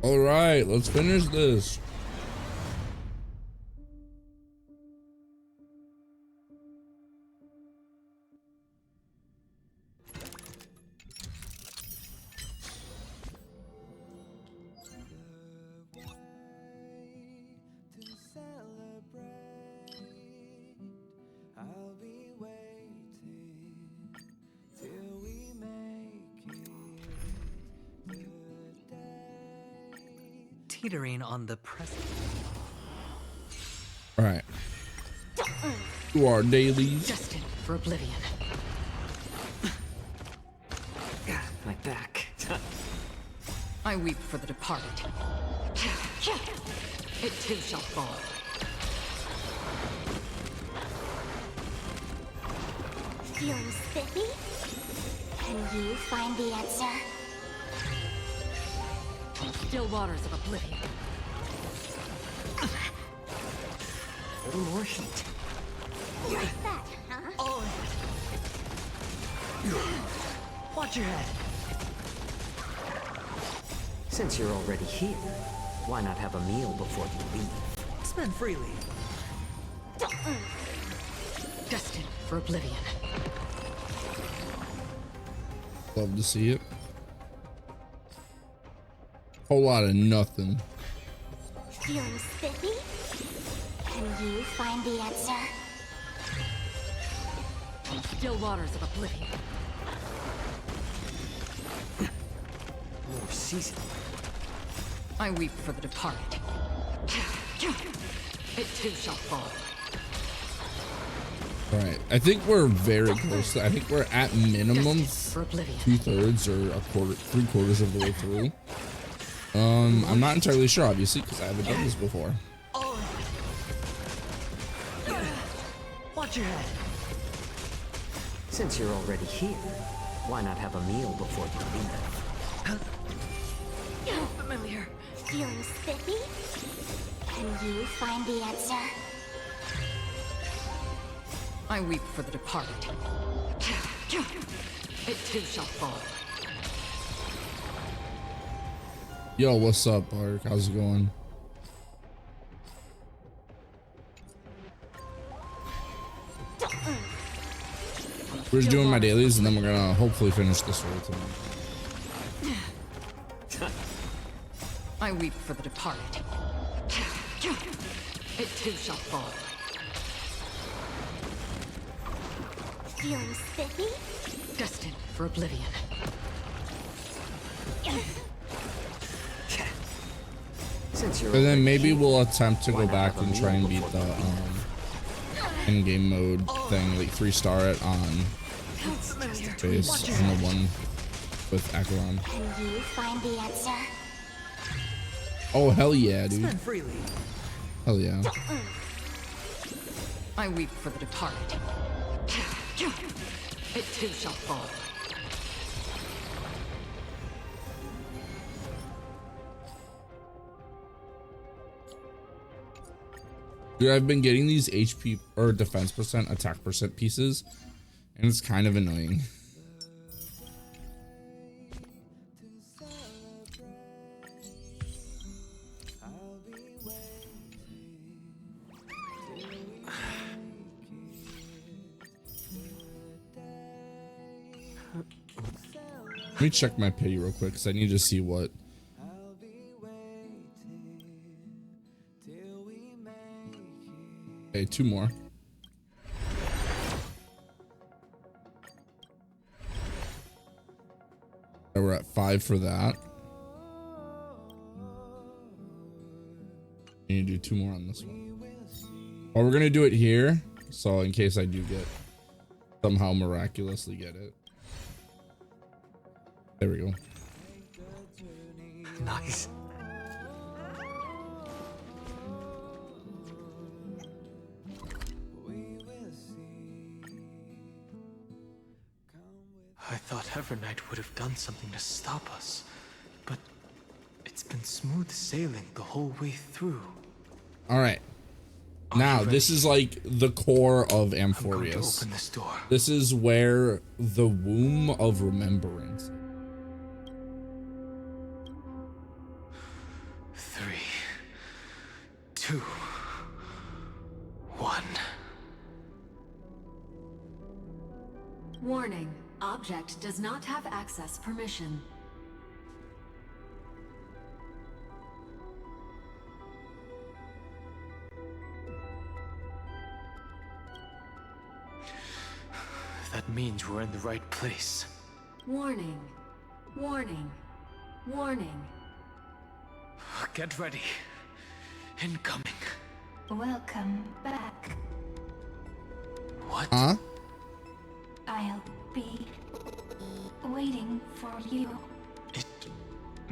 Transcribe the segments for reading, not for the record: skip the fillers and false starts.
All right, let's finish this. Teetering on the present. All right. To our dailies. Destined for oblivion. My back. I weep for the departed. It too shall fall. Feeling spiffy? Can you find the answer? Still waters of oblivion. A little more heat. Like that, huh? Oh. Watch your head. Since you're already here, why not have a meal before you leave? Spend freely. Destined for oblivion. Love to see it. Whole lot of nothing. Feeling spiffy? Can you find the answer? Still waters of oblivion. More season. I weep for the departed. It too shall fall. All right, I think we're very close. I think we're at minimum 2/3 or a quarter, 3/4 of the way through. I'm not entirely sure, obviously, because I haven't done this before. Watch your head. Since you're already here, why not have a meal before you leave? Familiar. Feeling spiffy? Can you find the answer? I weep for the departed. It too shall fall. Yo, what's up, Bark? How's it going? We're just doing my dailies, and then we're gonna hopefully finish this story tonight. I weep for the departed. It too shall fall. Feeling spiffy? Destined for oblivion. And then maybe we'll attempt to go back and try and beat the in-game mode thing, like 3-star it on base on the one with Acheron. Can you find the answer? Oh hell yeah, dude! Hell yeah! I weep for the departed. It too shall fall. Dude, I've been getting these HP or defense percent, attack percent pieces, and it's kind of annoying. Let me check my pity real quick because I need to see what. Okay, 2 more. We're at 5 for that. I need to do 2 more on this one. Well, we're gonna do it here, so in case I do get somehow miraculously get it. There we go. Nice. I thought Evernight would have done something to stop us, but it's been smooth sailing the whole way through. All right. Now, this is like the core of Amphorius. Open this door. This is where the womb of remembrance. 2, 1. Warning. Object does not have access permission. That means we're in the right place. Warning. Warning. Warning. Get ready. Incoming. Welcome back. What? Huh? I'll be waiting for you. It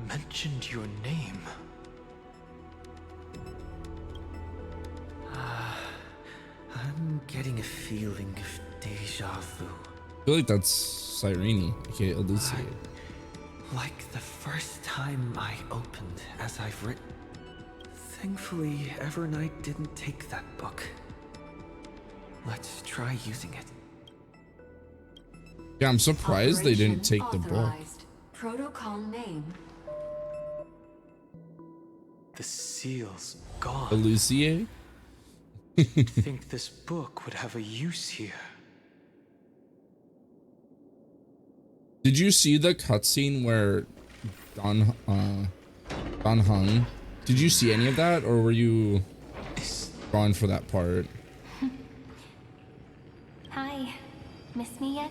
mentioned your name. I'm getting a feeling of deja vu. I feel like that's Cyrene, aka Eluciate. Like the first time I opened as I've written. Thankfully, Evernight didn't take that book. Let's try using it. Yeah, I'm surprised they didn't take the book. Authorized. Protocol name. The seal's gone. Eluciate? Think this book would have a use here. Did you see the cutscene where Don Hung? Did you see any of that, or were you gone for that part? Hi. Miss me yet?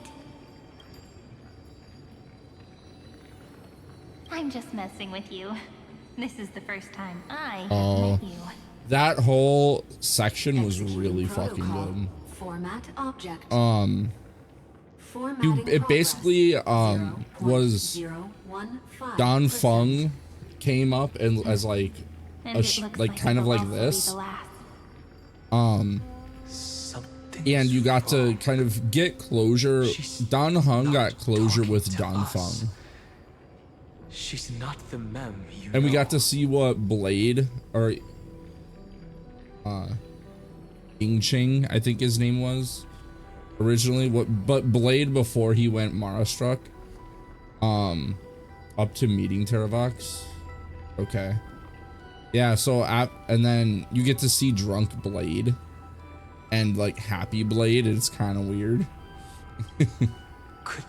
I'm just messing with you. This is the first time I met you. That whole section was really Executing fucking protocol. good. Format object. You, Formatting it basically progress. was 0.015%. Don Fung came up and as like And a it looks like kind it of will like also be this. the last. Something. And you got to kind of get closure. Don Hung got closure with Don Fung. She's not the mem you And we know. got to see what Blade or Ying Ching, I think his name was originally, but Blade before he went Mara struck up to meeting Terravox. Okay. Yeah, so and then you get to see drunk Blade and like happy Blade. It's kind of weird. Could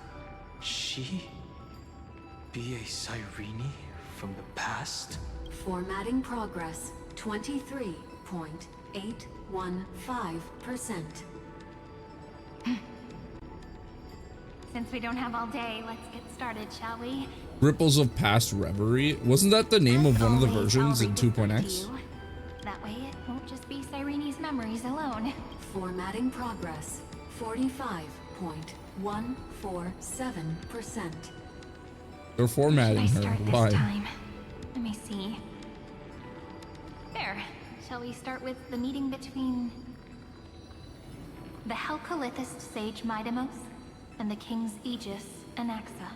she be a Cyrene from the past? Formatting progress 23.815%. Since we don't have all day, let's get started, shall we? Ripples of Past Reverie. Wasn't that the name of one of the Always, versions I'll in read this book to 2.x? you. That way it won't just be Cyrene's memories alone. Formatting progress 45.147%. They're formatting Should I her. start this Why? time? Let me see. There. Shall we start with the meeting between the Helcolithist sage Midamos and the King's Aegis Anaxa?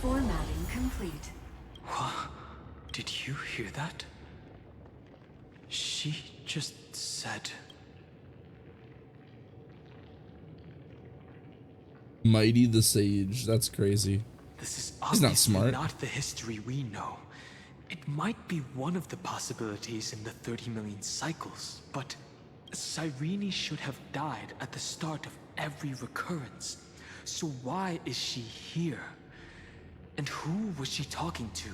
Formatting complete. What? Did you hear that? She just said. Mighty the Sage. That's crazy. This is He's not obviously smart. not the history we know. It might be one of the possibilities in the 30 million cycles, but Cyrene should have died at the start of every recurrence. So why is she here? And who was she talking to?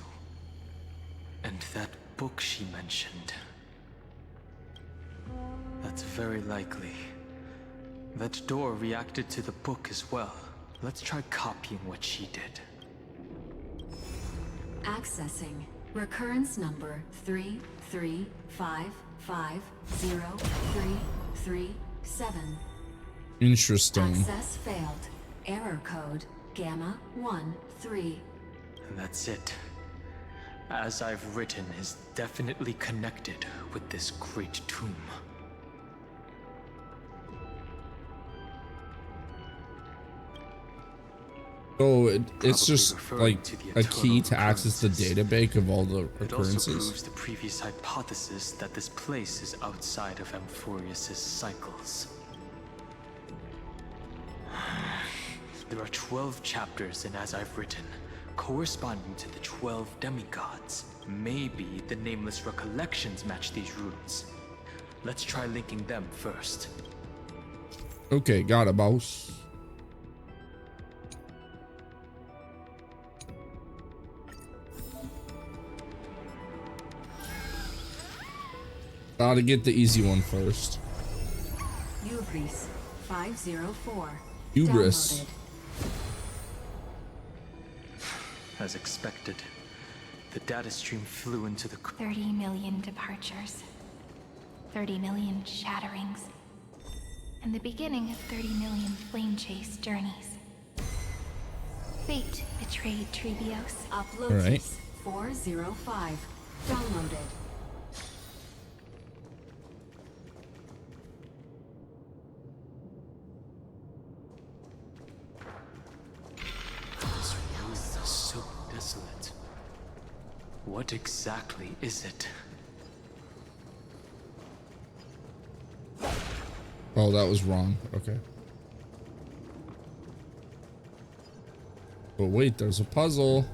And that book she mentioned. That's very likely. That door reacted to the book as well. Let's try copying what she did. Accessing recurrence number 335503337. Interesting. Access failed. Error code Gamma 13. And that's it. As I've written is definitely connected with this great tomb. So it's Probably just referring like to the a key to eternal access the recurrences. database of all the It also occurrences. proves the previous hypothesis that this place is outside of Amphorius' cycles. There are 12 chapters in As I've Written, corresponding to the 12 demigods. Maybe the nameless recollections match these runes. Let's try linking them first. Okay, got it, boss. Gotta get the easy one first. Hubris 504. Hubris. Downloaded. As expected, the data stream flew into the 30 million departures. 30 million shatterings. And the beginning of 30 million flame chase journeys. Fate betrayed Trebios. Upload Right. 405. Downloaded. This room is so desolate. What exactly is it? Oh, that was wrong. Okay. But wait, there's a puzzle.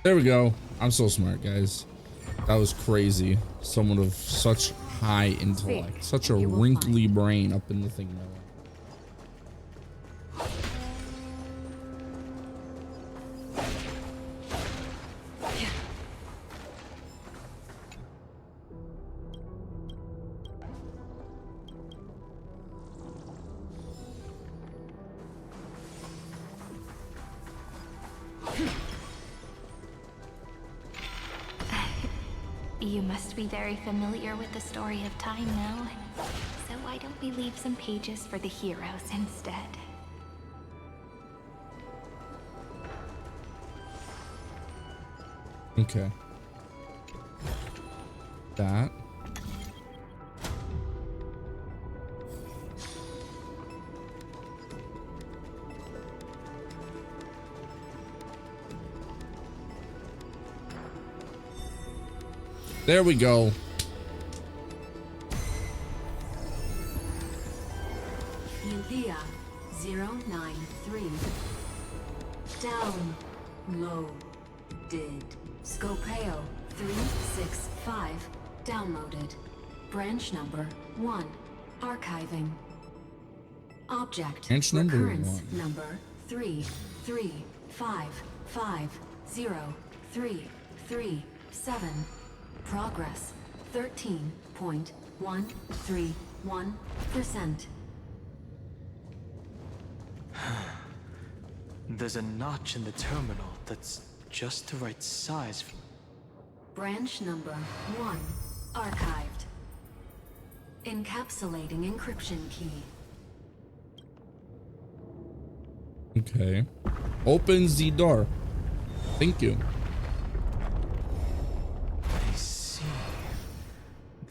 There we go. I'm so smart, guys. That was crazy. Someone of such high intellect, such a wrinkly brain up in the thing. You must be very familiar with the story of time now. So why don't we leave some pages for the heroes instead? Okay. That. There we go. Eulia 093. Downloaded. Scopeo 365. Downloaded. Branch number 1. Archiving. Object. Branch number Recurrence 1. number 335503337. Progress 13.131%. There's a notch in the terminal that's just the right size. Branch number 1 archived. Encapsulating encryption key. Okay. Opens the door. Thank you.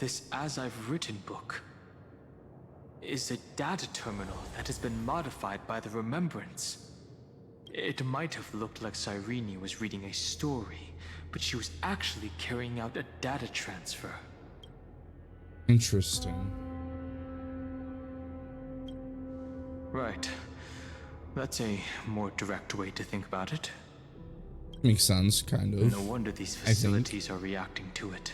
this As I've Written book is a data terminal that has been modified by the Remembrance. It might have looked like Cyrene was reading a story, but she was actually carrying out a data transfer. Interesting. Right. That's a more direct way to think about it. Makes sense, kind of. No wonder these facilities are reacting to it.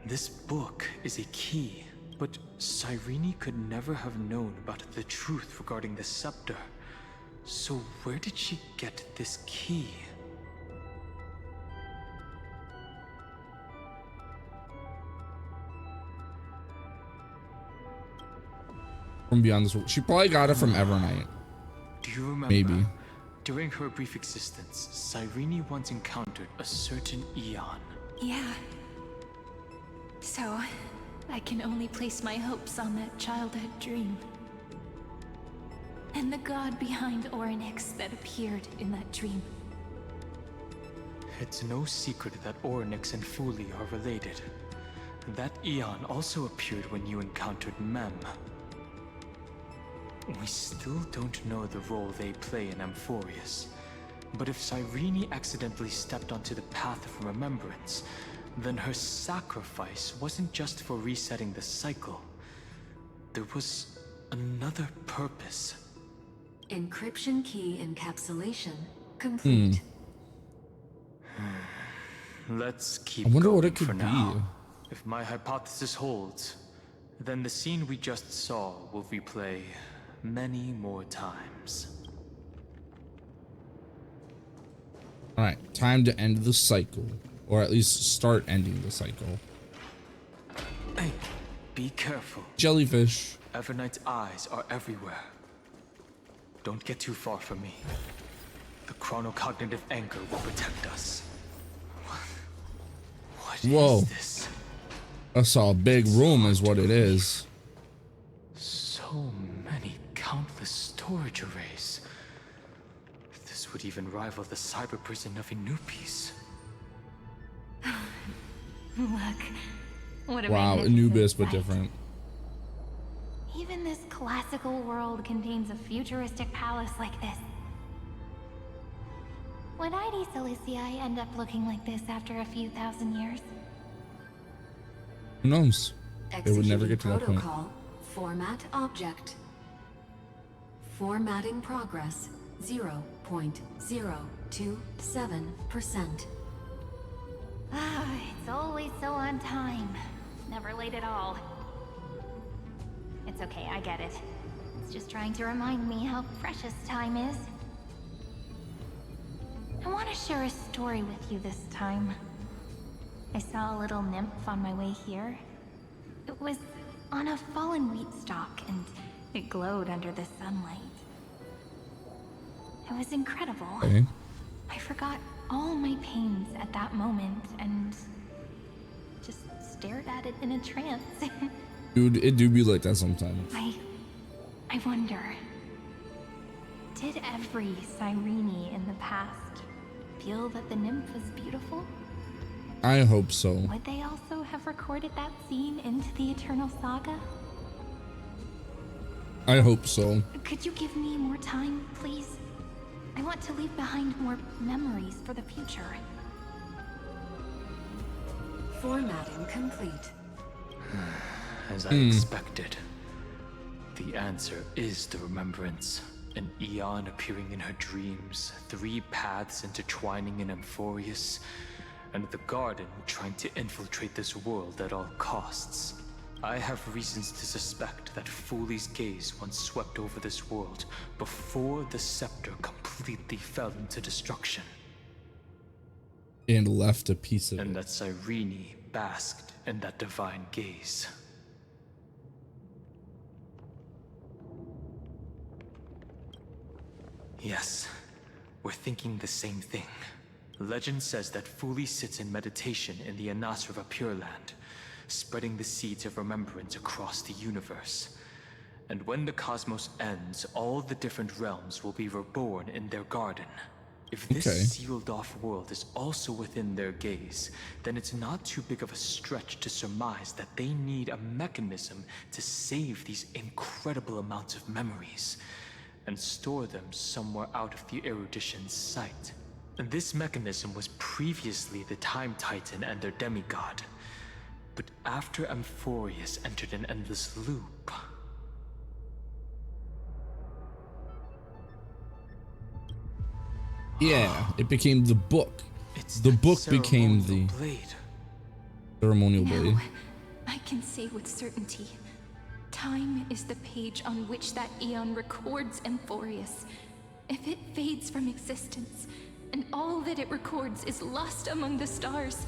This book is a key, but Cyrene could never have known about the truth regarding the scepter. So where did she get this key? From beyond this world. She probably got it from Evernight. Do you remember? Maybe. During her brief existence, Cyrene once encountered a certain Eon. Yeah. So, I can only place my hopes on that childhood dream. And the god behind Orynyx that appeared in that dream. It's no secret that Orynyx and Fuli are related. That Eon also appeared when you encountered Mem. We still don't know the role they play in Amphorius. But if Cyrene accidentally stepped onto the path of remembrance, then her sacrifice wasn't just for resetting the cycle. There was another purpose. Encryption key encapsulation complete. Let's keep I wonder going what it for could now. be. If my hypothesis holds, then the scene we just saw will replay many more times. Alright, time to end the cycle. Or at least start ending the cycle. Hey, be careful. Jellyfish. Evernight's eyes are everywhere. Don't get too far from me. The chronocognitive anchor will protect us. What Whoa. is this? I saw a big room is what it is. So many countless storage arrays. This would even rival the cyber prison of Anubis. Look, what a Wow, magnificent Anubis, but sight. different. Even this classical world contains a futuristic palace like this. Would ID Silicii end up looking like this after a few thousand years? Who knows? They would never Executing get to that point. protocol. Format object. Formatting progress 0.027%. Ah, it's always so on time. Never late at all. It's okay, I get it. It's just trying to remind me how precious time is. I want to share a story with you this time. I saw a little nymph on my way here. It was on a fallen wheat stalk, and it glowed under the sunlight. It was incredible. Okay. I forgot all my pains at that moment and just stared at it in a trance. Dude, it do be like that sometimes. I wonder, did every Cyrene in the past feel that the nymph was beautiful? I hope so. Would they also have recorded that scene into the Eternal Saga? I hope so. Could you give me more time, please? I want to leave behind more memories for the future. Formatting complete. As I expected. The answer is the remembrance. An Eon appearing in her dreams, 3 paths intertwining in Amphorius, and the garden trying to infiltrate this world at all costs. I have reasons to suspect that Fuli's gaze once swept over this world before the scepter completely fell into destruction. And left a piece of And it. that Cyrene basked in that divine gaze. Yes, we're thinking the same thing. Legend says that Fuli sits in meditation in the Anasrava Pure Land, spreading the seeds of remembrance across the universe. And when the cosmos ends, all the different realms will be reborn in their garden. If this Okay. sealed-off world is also within their gaze, then it's not too big of a stretch to surmise that they need a mechanism to save these incredible amounts of memories and store them somewhere out of the erudition's sight. And this mechanism was previously the Time Titan and their demigod. But after Amphorius entered an endless loop... Yeah, it became the book. It's The that book became the ceremonial blade. ceremonial blade. Now, I can say with certainty, time is the page on which that eon records Amphorius. If it fades from existence, and all that it records is lost among the stars,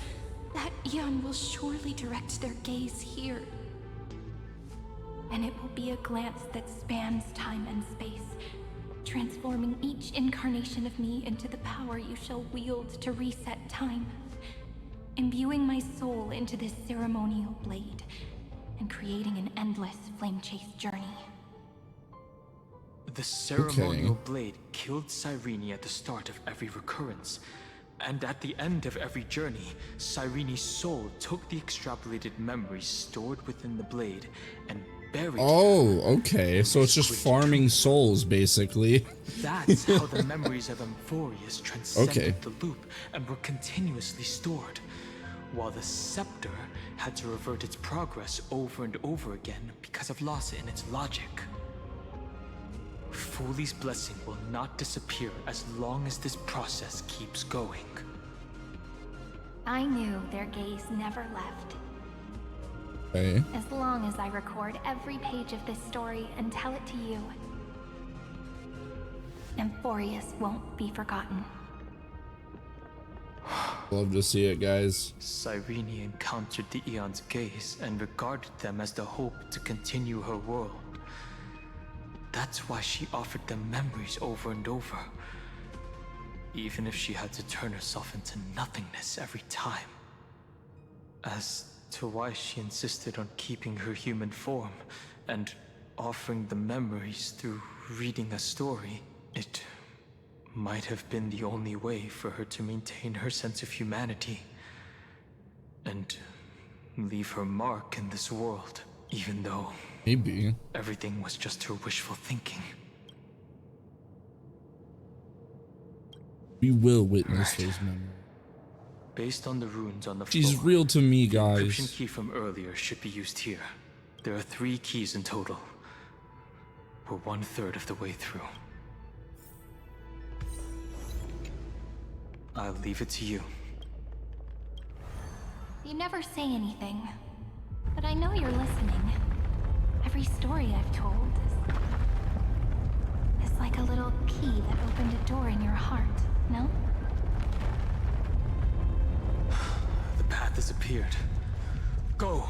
that eon will surely direct their gaze here. And it will be a glance that spans time and space, transforming each incarnation of me into the power you shall wield to reset time, imbuing my soul into this ceremonial blade, and creating an endless flame-chased journey. The ceremonial blade killed Cyrene at the start of every recurrence, and at the end of every journey, Cyrene's soul took the extrapolated memories stored within the blade and buried Oh, okay. So it's just Great farming souls, basically. That's how the memories of Amphorius transcended Okay. the loop and were continuously stored, while the scepter had to revert its progress over and over again because of loss in its logic. Fuli's blessing will not disappear as long as this process keeps going. I knew their gaze never left. Okay. As long as I record every page of this story and tell it to you, Amphorius won't be forgotten. Love to see it, guys. Cyrene encountered the Eon's gaze and regarded them as the hope to continue her world. That's why she offered them memories over and over, even if she had to turn herself into nothingness every time. As to why she insisted on keeping her human form and offering the memories through reading a story, it might have been the only way for her to maintain her sense of humanity and leave her mark in this world, even though Maybe. everything was just her wishful thinking. We will witness those memories. Based on the runes on the She's floor, real to me, the encryption guys. key from earlier should be used here. There are 3 keys in total. We're 1/3 of the way through. I'll leave it to you. You never say anything, but I know you're listening. Every story I've told is like a little key that opened a door in your heart, no? The path has appeared. Go!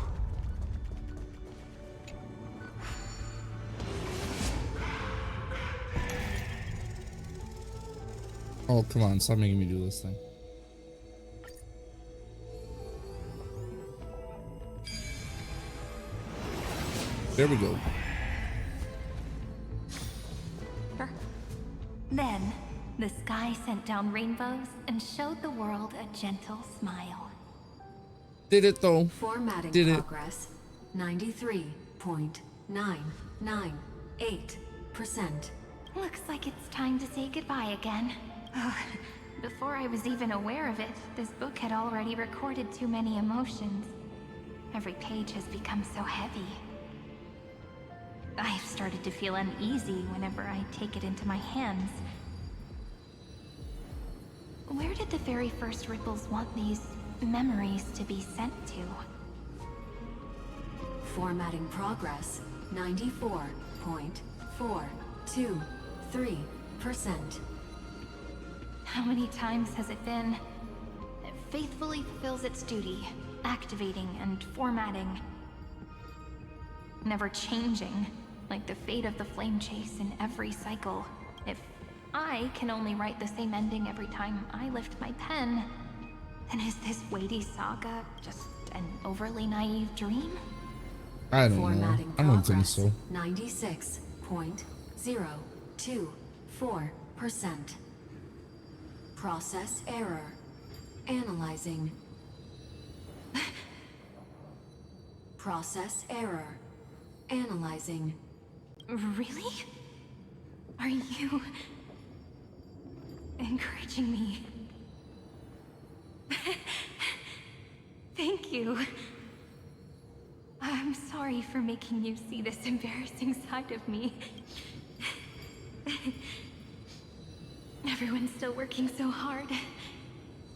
Oh, come on. Stop making me do this thing. There we go. Then, the sky sent down rainbows and showed the world a gentle smile. Did it, though. Formatting Did it. progress 93.998%. Looks like it's time to say goodbye again. Before I was even aware of it, this book had already recorded too many emotions. Every page has become so heavy. I've started to feel uneasy whenever I take it into my hands. Where did the very first ripples want these memories to be sent to? Formatting progress 94.423%. How many times has it been? It faithfully fulfills its duty, activating and formatting. Never changing, like the fate of the flame chase in every cycle. If I can only write the same ending every time I lift my pen, then is this weighty saga just an overly naive dream? I don't know. Formatting I don't think progress so. 96.024%. Process error. Analyzing. Process error. Analyzing. Really? Are you encouraging me? Thank you. I'm sorry for making you see this embarrassing side of me. Everyone's still working so hard.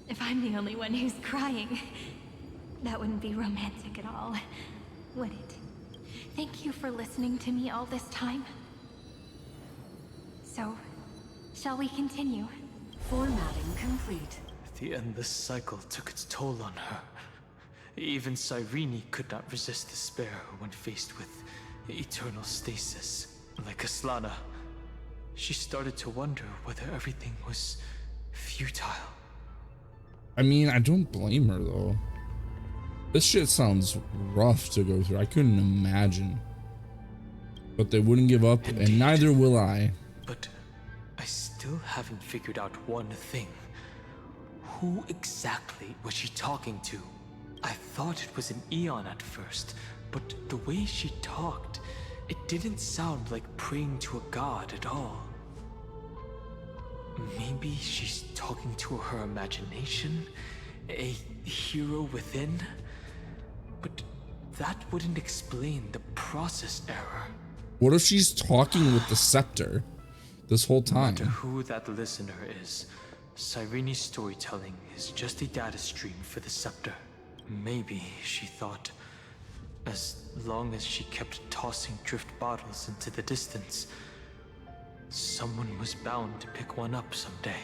If I'm the only one who's crying, that wouldn't be romantic at all, would it? Thank you for listening to me all this time. So, shall we continue? Formatting complete. The endless cycle took its toll on her. Even Cyrene could not resist despair when faced with eternal stasis. Like Aslana, she started to wonder whether everything was futile. I mean, I don't blame her though. This shit sounds rough to go through. I couldn't imagine. But they wouldn't give up, Indeed. and neither will I. But I still haven't figured out one thing. Who exactly was she talking to? I thought it was an Eon at first, but the way she talked, it didn't sound like praying to a god at all. Maybe she's talking to her imagination? A hero within? But that wouldn't explain the process error. What if she's talking with the scepter this whole No time? matter who that listener is, Cyrene's storytelling is just a data stream for the scepter. Maybe, she thought, as long as she kept tossing drift bottles into the distance, someone was bound to pick one up someday.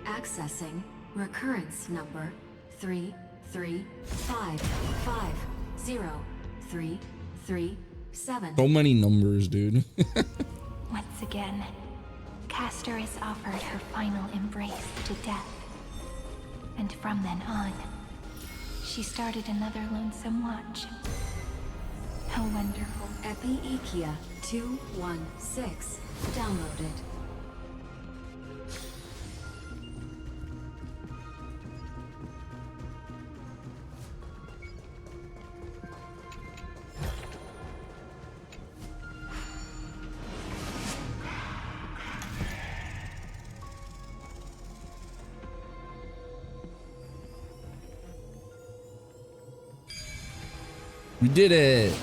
Accessing recurrence number 335503337. So many numbers, dude. Once again, Castor is offered her final embrace to death. And from then on, she started another lonesome watch. How wonderful. Epi-Ikia 216 downloaded. We did it.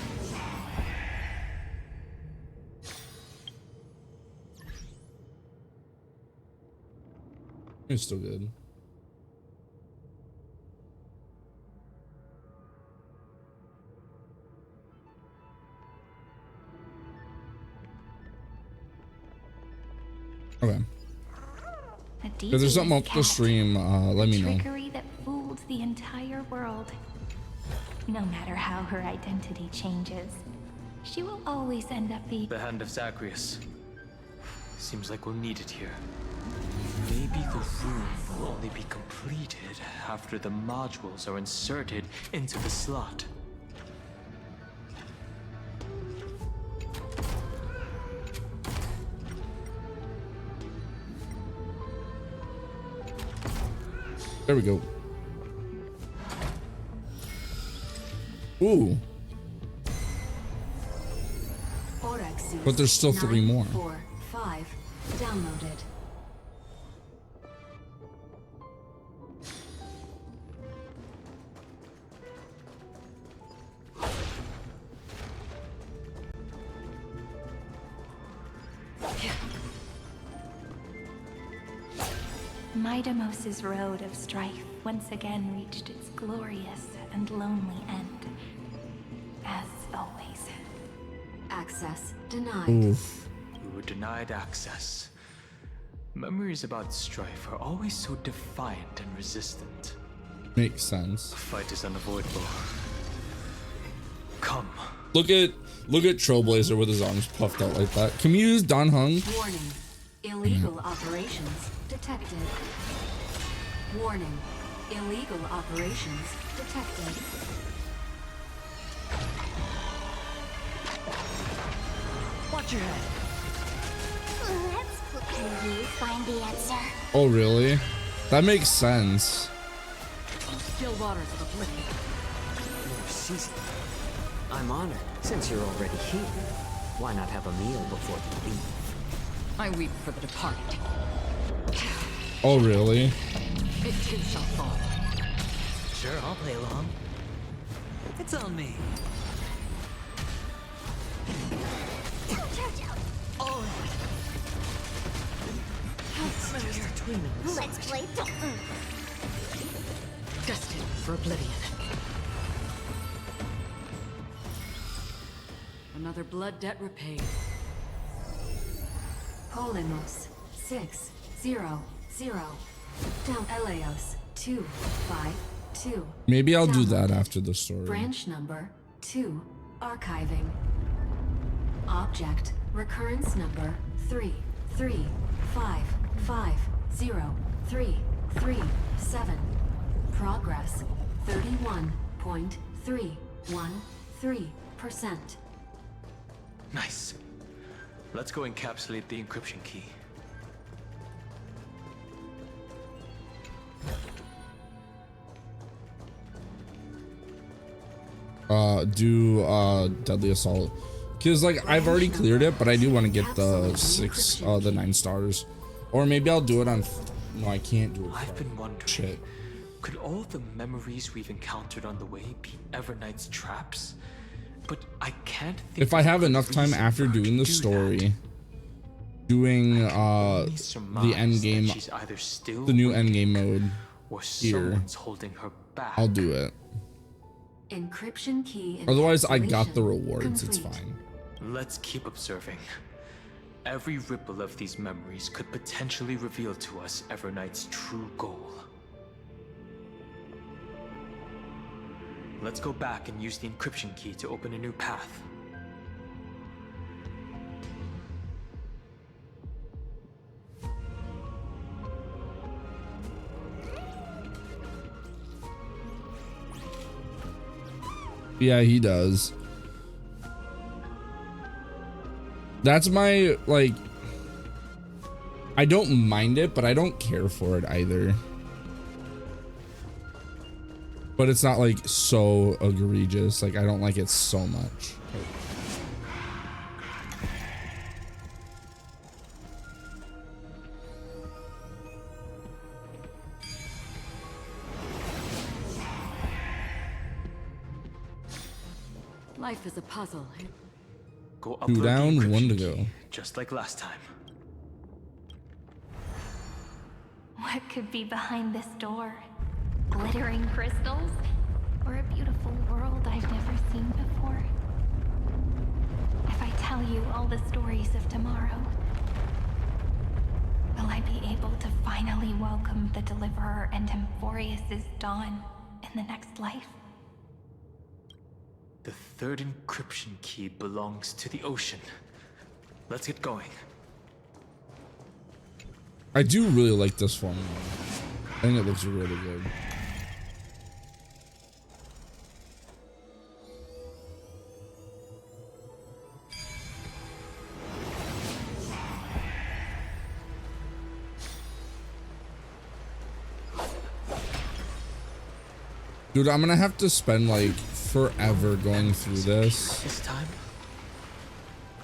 It's still good. Okay. If there's something up the stream, let me know. Trickery that fooled the entire world. No matter how her identity changes, she will always end up being The Hand of Zagreus. Seems like we'll need it here. Maybe the room will only be completed after the modules are inserted into the slot. There we go. Ooh. But there's still 3 more. 945 downloaded. Midamos's road of strife once again reached its glorious and lonely end. As always. Access denied. Oof. We were denied access. Memories about strife are always so defiant and resistant. Makes sense. The fight is unavoidable. Come. Look at Trailblazer with his arms puffed out like that. Can we use Dan Hung? Warning. Illegal operations detected. Warning. Illegal operations detected. Watch your head. Let's Can you find the answer? Oh, really? That makes sense. Still waters of oblivion. More season. I'm honored. Since you're already here, why not have a meal before you leave? I weep for the departed. Oh, really? It too shall fall. Sure, I'll play along. It's on me. Oh. Let's play. Destined for oblivion. Another blood debt repaid. Polemos 600. Down Eleos 252. Maybe I'll do Downloaded. that after the story. Branch number 2. Archiving. Object recurrence number 3355037. Progress 31.313%. Nice. Let's go encapsulate the encryption key. Do deadly assault, because like I've already cleared it, but I do want to get the the 9 stars, or maybe I'll do it on. No, I can't do it. I've been wondering, Shit. could all the memories we've encountered on the way be Everknight's traps? But I can't think If I of have a enough time reason after for her to doing the do story, that. doing Only the surmise end that game, she's either still the new working end game mode or here, someone's holding her back. I'll do it. Encryption key. Otherwise, I got the encapsulation rewards. It's complete. fine. Let's keep observing. Every ripple of these memories could potentially reveal to us Everknight's true goal. Let's go back and use the encryption key to open a new path. Yeah, he does. That's my, like, I don't mind it, but I don't care for it either. But it's not like so egregious. Like, I don't like it so much. Life is a puzzle. Go 2 upload the down, 1 encryption to key, go. just like last time. What could be behind this door? Glittering crystals? Or a beautiful world I've never seen before? If I tell you all the stories of tomorrow, will I be able to finally welcome the Deliverer and Emphorius's dawn in the next life? The third encryption key belongs to the ocean. Let's get going. I do really like this formula. I think it looks really good. Dude, I'm gonna have to spend like forever going through this time?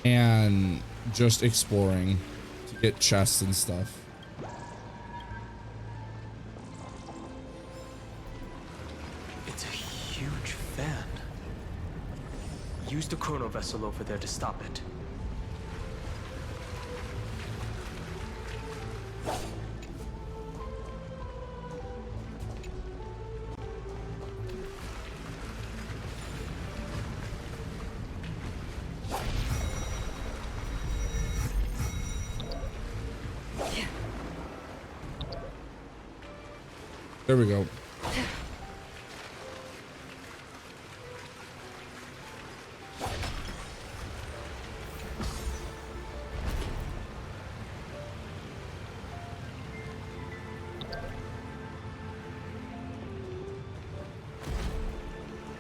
and just exploring to get chests and stuff. It's a huge fan. Use the chrono vessel over there to stop it. There we go.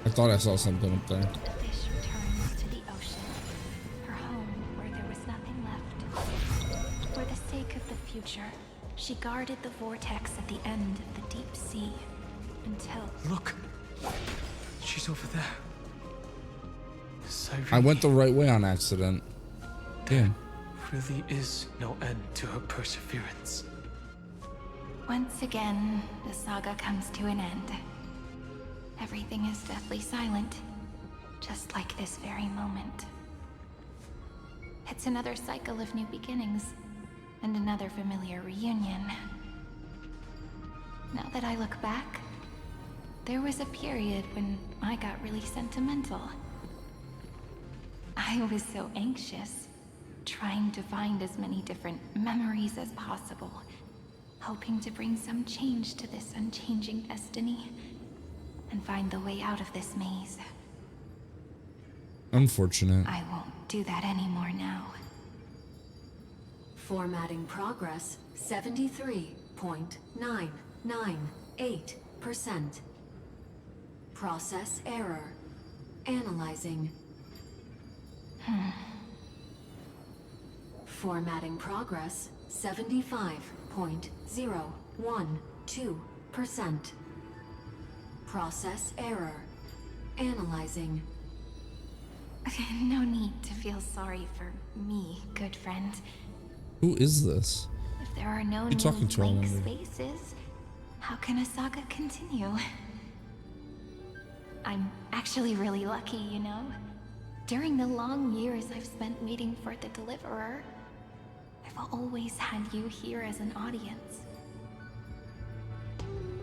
I thought I saw something up there. The fish returns to the ocean, her home where there was nothing left, where the sacred future. She guarded the vortex at the end of the deep sea until... Look! She's over there. Cyrene. I went the right way on accident. Damn. Really is no end to her perseverance. Once again, the saga comes to an end. Everything is deathly silent, just like this very moment. It's another cycle of new beginnings, and another familiar reunion. Now that I look back, there was a period when I got really sentimental. I was so anxious, trying to find as many different memories as possible, hoping to bring some change to this unchanging destiny, and find the way out of this maze. Unfortunate. I won't do that anymore now. Formatting progress 73.998%. Process error. Analyzing. Formatting progress 75.012%. Process error. Analyzing. No need to feel sorry for me, good friend. Who is this? If there are no You new talking to, I blank wonder? spaces, how can a saga continue? I'm actually really lucky, you know? During the long years I've spent waiting for the Deliverer, I've always had you here as an audience.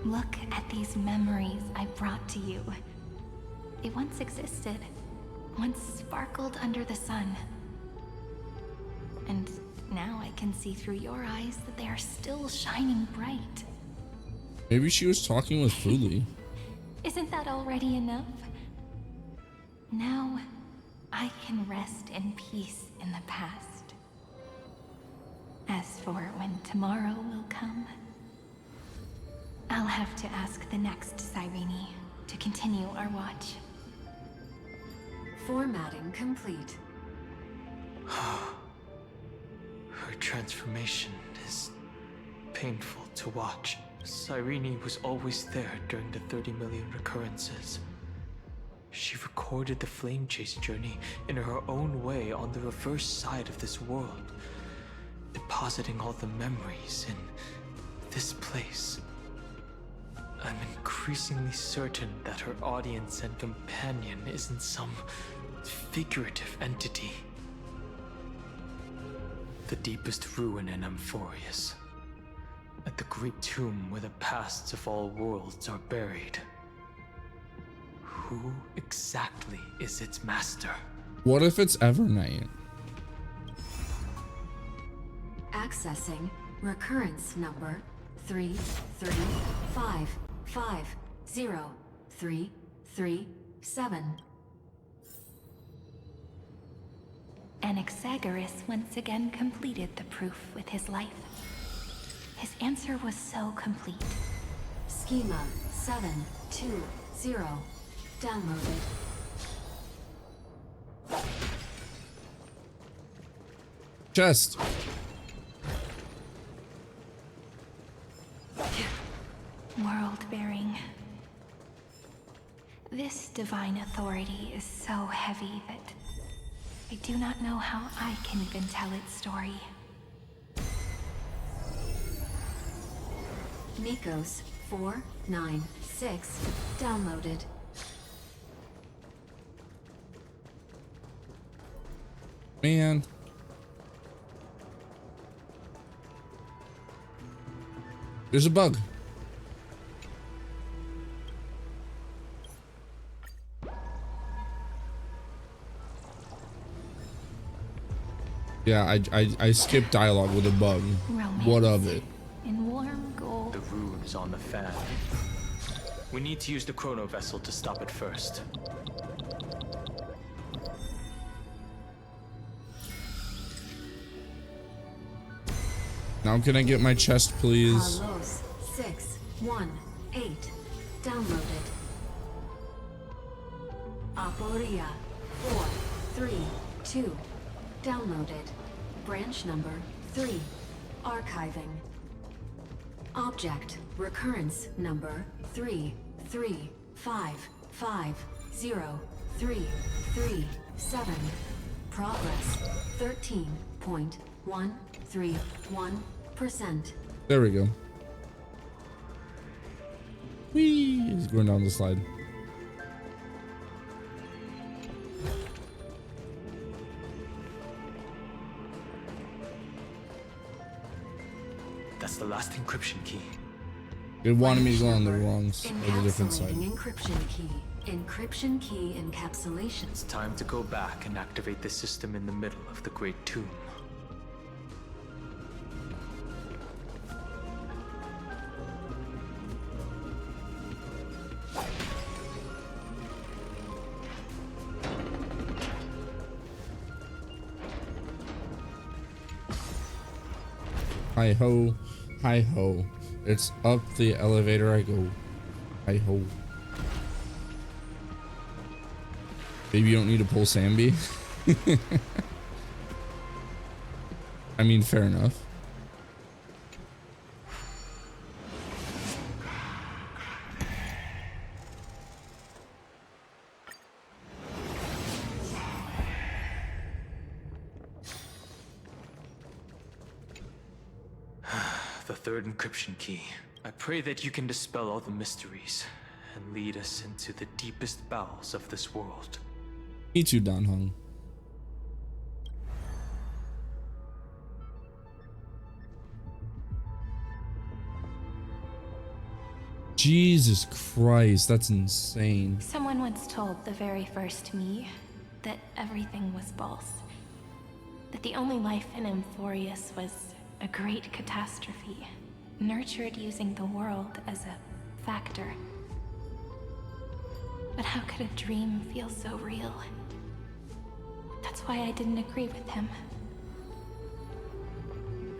Look at these memories I brought to you. They once existed, once sparkled under the sun. And now I can see through your eyes that they are still shining bright. Maybe she was talking with Fuli. Isn't that already enough? Now, I can rest in peace in the past. As for when tomorrow will come, I'll have to ask the next Cyrene to continue our watch. Formatting complete. Her transformation is painful to watch. Cyrene was always there during the 30 million recurrences. She recorded the flame chase journey in her own way on the reverse side of this world, depositing all the memories in this place. I'm increasingly certain that her audience and companion isn't some figurative entity. The deepest ruin in Amphorius, at the great tomb where the pasts of all worlds are buried. Who exactly is its master? What if it's Evernight? Accessing recurrence number 335503337. Anaxagoras once again completed the proof with his life. His answer was so complete. Schema 720 downloaded. Chest. World-bearing. This divine authority is so heavy that I do not know how I can even tell its story. Nikos 496 downloaded. Man. There's a bug. Yeah, I skipped dialogue with a bug. Romance. What of it? In warm gold. The rune is on the fan. We need to use the chrono vessel to stop it first. Now can I get my chest, please? Carlos 618 downloaded. Aporia 432 downloaded. Branch number 3 Archiving. Object recurrence number 335503337. Progress 13.131%. There we go. Whee! He's going down the slide. That's the last encryption key. It wanted me to go on the wrong side, the different side. Encapsulating encryption key. Encryption key encapsulation. It's time to go back and activate the system in the middle of the Great Tomb. Hi ho, hi ho. It's up the elevator I go. Hi ho. Maybe you don't need to pull Sambi. I mean, fair enough. The third encryption key. I pray that you can dispel all the mysteries and lead us into the deepest bowels of this world. Me too, Dan Hung. Jesus Christ, that's insane. Someone once told the very first me that everything was false. That the only life in Amphorius was a great catastrophe, nurtured using the world as a factor. But how could a dream feel so real? That's why I didn't agree with him.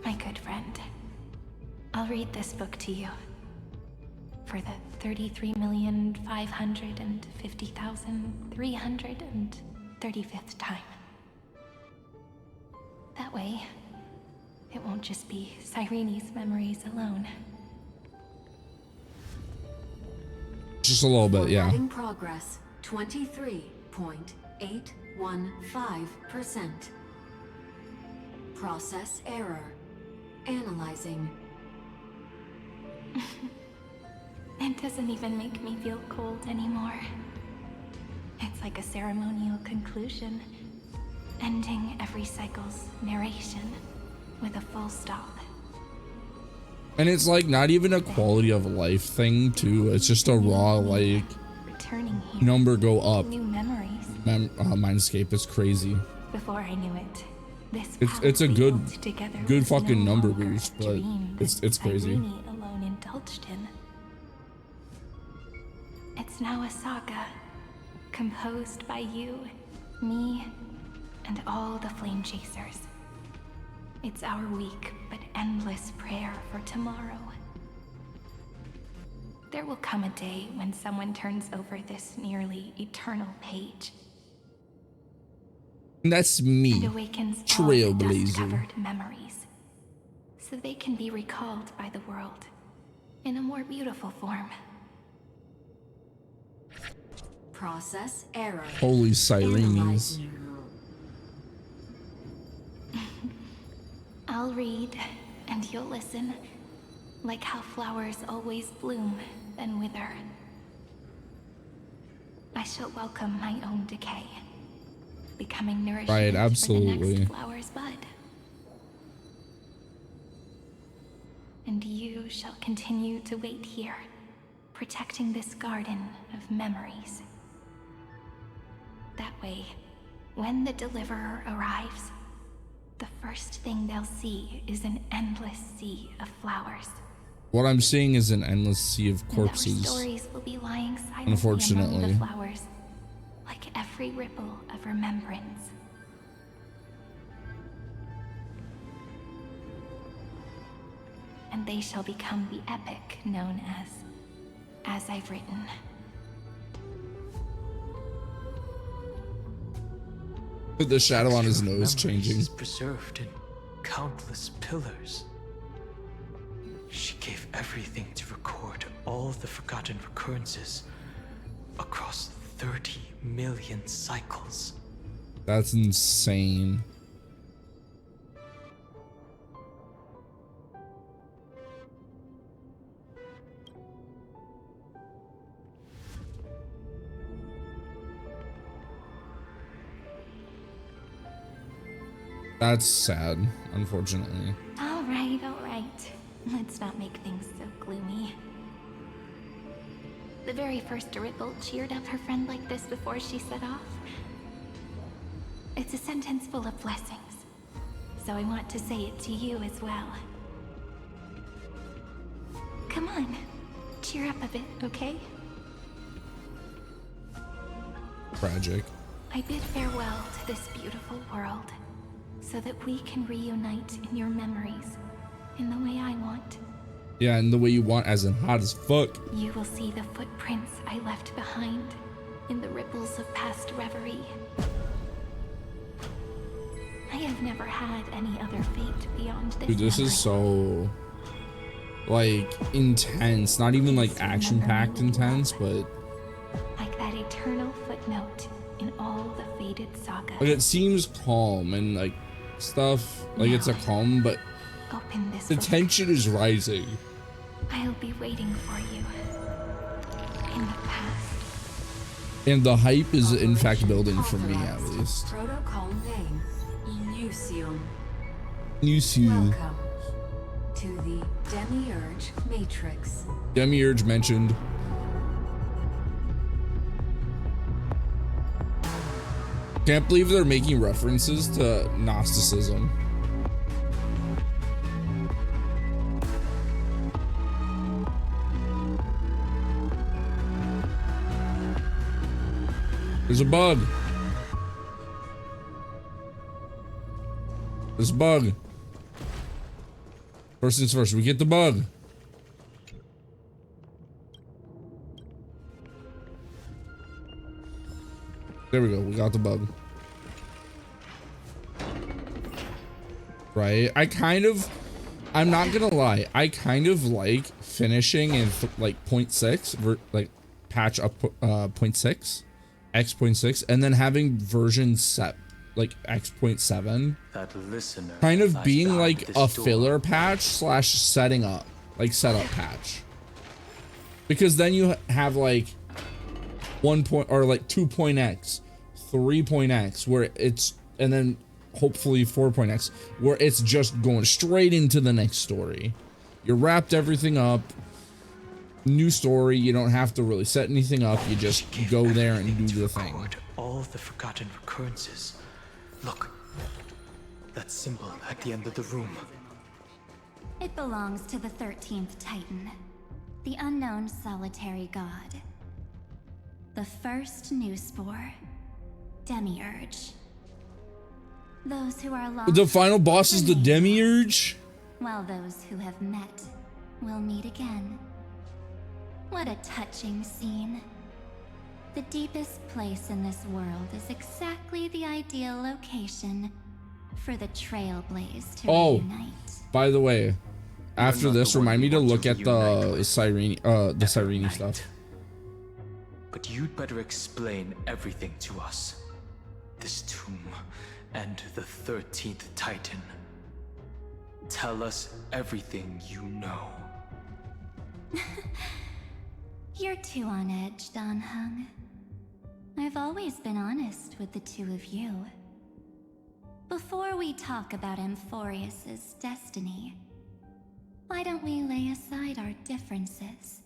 My good friend, I'll read this book to you. For the 33,550,335th time. That way, it won't just be Cyrene's memories alone. Just a little bit, yeah. Formatting progress 23.815%. Process error. Analyzing. It doesn't even make me feel cold anymore. It's like a ceremonial conclusion, ending every cycle's narration with a full stop. And it's like not even a quality of life thing too. It's just a raw like Returning here, number go up. new memories. Mindscape is crazy. Before I knew it, this It's a good path together good was no fucking number longer boost, a but dream it's that crazy. Cyrene alone indulged in. It's now a saga, composed by you, me, and all the flame chasers. It's our weak but endless prayer for tomorrow. There will come a day when someone turns over this nearly eternal page And that's and me, awakens all the Trailblazer. dust-covered memories, so they can be recalled by the world in a more beautiful form. Process error. Holy Cyrenes. Analyzing. I'll read, and you'll listen, like how flowers always bloom, then wither. I shall welcome my own decay, becoming nourishment Right, for the absolutely. next flower's bud. And you shall continue to wait here, protecting this garden of memories. That way, when the deliverer arrives, the first thing they'll see is an endless sea of flowers. What I'm seeing is an endless sea of And our corpses. stories will be lying silently among Unfortunately. the flowers, like every ripple of remembrance. And they shall become the epic known as I've written. The shadow on his nose Memories changing. is preserved in countless pillars. She gave everything to record all the forgotten recurrences across 30 million cycles. That's insane. That's sad, unfortunately. All right, all right. Let's not make things so gloomy. The very first Ripple cheered up her friend like this before she set off. It's a sentence full of blessings, so I want to say it to you as well. Come on, cheer up a bit, okay? Tragic. I bid farewell to this beautiful world, so that we can reunite in your memories, in the way I want. Yeah, and the way you want, as in hot as fuck. You will see the footprints I left behind in the ripples of past reverie. I have never had any other fate beyond this. Dude, this memory. is so, like, intense. Not even like action-packed intense, but like that eternal footnote in all the faded sagas. like it seems calm and like stuff. Like it's a calm, but Open this the book. tension is rising. I'll be waiting for you in the past. And the hype is in fact building for me, at least. Protocol name, Lucium. You see, Welcome to the Demiurge Matrix. Demiurge mentioned. Can't believe they're making references to Gnosticism. There's a bug. There's a bug. First things first, we get the bug. There we go, we got the bug. Right, I'm not gonna lie, I kind of like finishing in like 0.6, like patch up 0.6, x.6, and then having version set like x.7, That listener kind of lies being behind like this a door. filler patch slash setting up, like setup patch, because then you have like 1 point or like 2.x, 3.x, where it's, and then hopefully 4.x, where it's just going straight into the next story. You wrapped everything up, new story, you don't have to really set anything up, you just go there and do the thing. Record all the forgotten recurrences. Look, that symbol at the end of the room. It belongs to the 13th Titan, the unknown solitary god. The first new spore, Demiurge. Those who are lost. The final boss is the remain, Demiurge? while those who have met will meet again. What a touching scene. The deepest place in this world is exactly the ideal location for the Trailblaze to reunite. By the way, after not this, the one remind me you to want look to at reunite the with Cyrene, the Cyrene night. stuff. But you'd better explain everything to us. This tomb and the 13th Titan. Tell us everything you know. You're too on edge, Dan Hung. I've always been honest with the two of you. Before we talk about Amphorius's destiny, why don't we lay aside our differences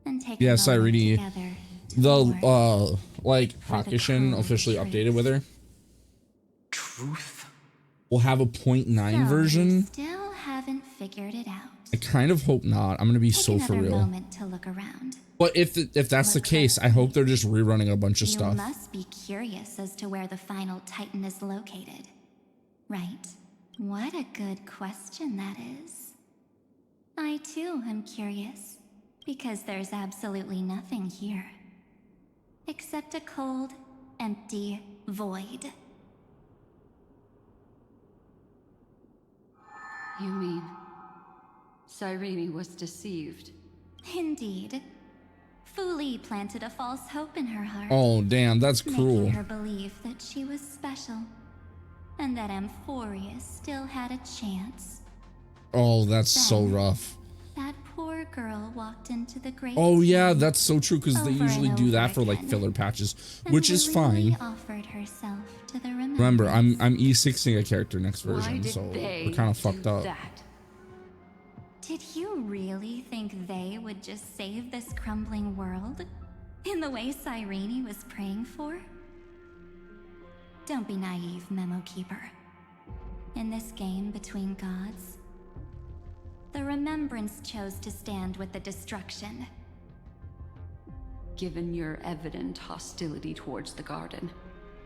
and take a moment Cyrene, together to mourn like for the Hakushin cruel officially truth. updated with her. Truth? We'll have a 0.9 So you version. still haven't figured it out. I kind of hope not. I'm gonna be Take so for another real. moment to look around. But if that's the case, I hope they're just rerunning a bunch of You stuff. must be curious as to where the final Titan is located, right? What a good question that is. I too am curious, because there's absolutely nothing here. Except a cold, empty void. You mean Cyrene was deceived. Indeed. Fu Li planted a false hope in her heart. Oh, damn, that's making cruel. her believe that she was special. And that Amphorius still had a chance. Oh, that's so Then, rough. That poor girl walked into the great Oh yeah, tomb that's so true, because they over usually and do that over for like again, filler patches, and which is willingly fine. offered herself to the Remember, I'm E6ing a character next Why version, did so they we're kind of do fucked up. that? Did you really think they would just save this crumbling world? In the way Cyrene was praying for? Don't be naive, Memo Keeper. In this game between gods, the Remembrance chose to stand with the destruction. Given your evident hostility towards the garden,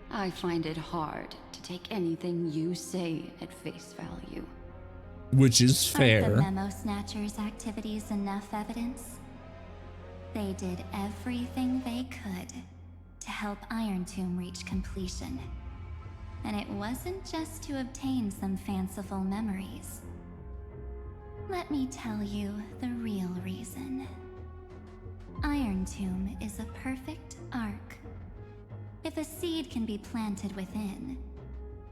I find it hard to take anything you say at face value. Which is Aren't the fair. Memo Snatchers' activities enough evidence? They did everything they could to help Iron Tomb reach completion. And it wasn't just to obtain some fanciful memories. Let me tell you the real reason. Iron Tomb is a perfect arc. If a seed can be planted within,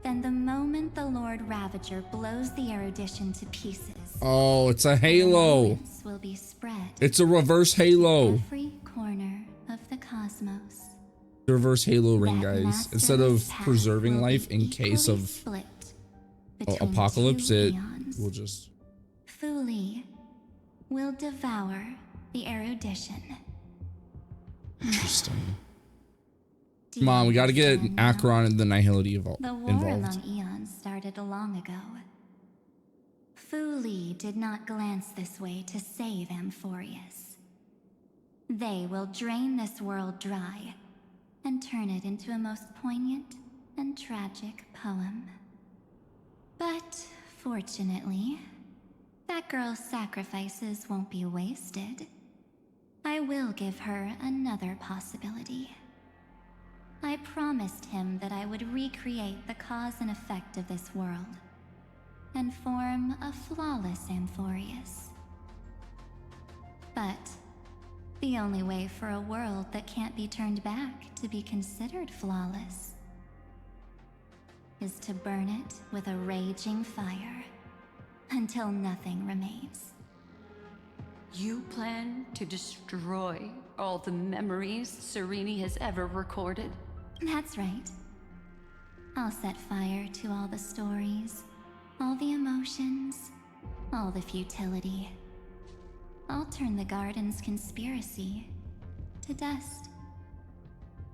then the moment the Lord Ravager blows the erudition to pieces, Oh, it's a halo. remnants will be spread It's a reverse halo. every corner of the cosmos. The reverse halo ring, That guys. Instead of masterless path preserving will life be in case equally of split between apocalypse, two it eons. will just. Fu Li will devour the erudition. Interesting. Come on, we gotta get Acheron and the Nihility The war involved. among eons started long ago. Fu Li did not glance this way to save Amphorius. They will drain this world dry and turn it into a most poignant and tragic poem. But fortunately, that girl's sacrifices won't be wasted. I will give her another possibility. I promised him that I would recreate the cause and effect of this world and form a flawless Amphorius. But the only way for a world that can't be turned back to be considered flawless is to burn it with a raging fire until nothing remains. You plan to destroy all the memories Cyrene has ever recorded? That's right. I'll set fire to all the stories, all the emotions, all the futility. I'll turn the garden's conspiracy to dust.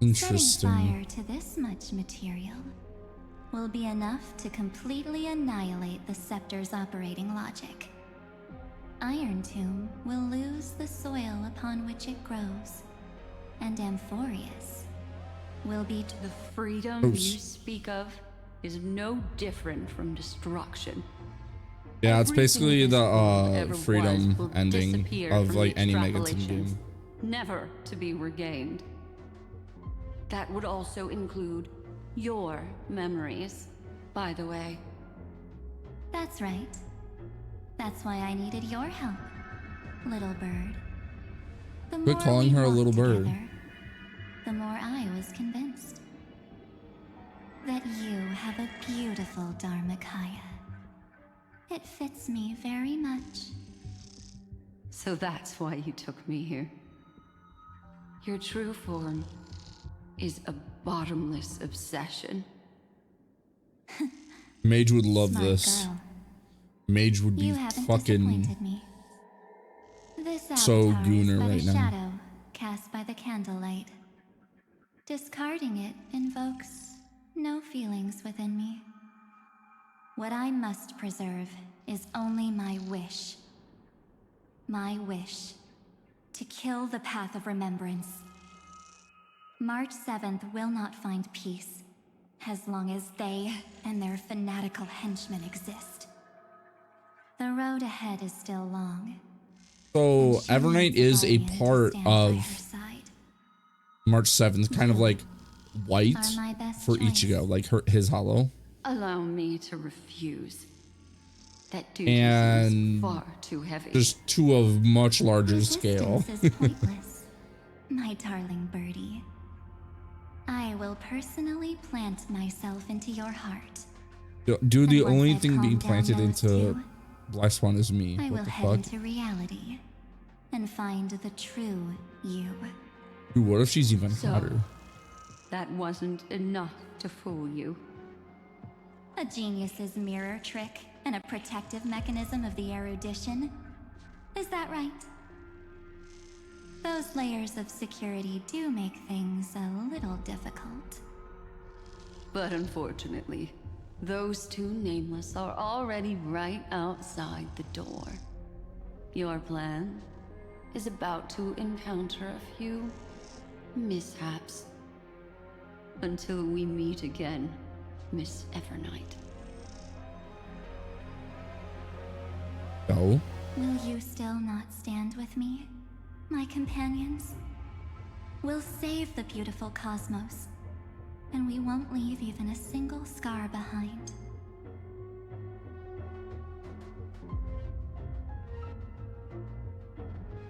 Interesting. Setting fire to this much material will be enough to completely annihilate the scepter's operating logic. Iron Tomb will lose the soil upon which it grows, and Amphorius will be The freedom you speak of is no different from destruction. Yeah, it's Everything basically this world ever the was freedom will ending disappear of from like the any Megaton extrapolations, game. never to be regained. That would also include your memories, by the way. That's right. That's why I needed your help, little bird. The Quit more calling we her a walked little bird. together, the more I was convinced that you have a beautiful Dharmakaya. It fits me very much. So that's why you took me here. Your true form is a bottomless obsession. Mage would love Smart this. girl. Mage would be You haven't fucking disappointed me. This so avatar is gooner but right a now. shadow cast by the candlelight. Discarding it invokes no feelings within me. What I must preserve is only my wish. My wish to kill the path of remembrance. March 7th will not find peace as long as they and their fanatical henchmen exist. The road ahead is still long. So and she Evernight needs is a guardian to part stand by of her side. March 7th, kind of like white Are my best for choice. Ichigo, like his hollow. Allow me to refuse. That duty And seems far too heavy. just two of much larger scale. Resistance is pointless, my darling birdie. I will personally plant myself into your heart. Dude, the And once only I've thing being calmed down planted those into two, Black Spawn is me. I What will the head fuck? into reality and find the true you. Dude, what if she's even So- hotter? That wasn't enough to fool you. A genius's mirror trick and a protective mechanism of the erudition. Is that right? Those layers of security do make things a little difficult. But unfortunately, those two nameless are already right outside the door. Your plan is about to encounter a few mishaps. Until we meet again, Miss Evernight. No. Will you still not stand with me, my companions? We'll save the beautiful cosmos, and we won't leave even a single scar behind.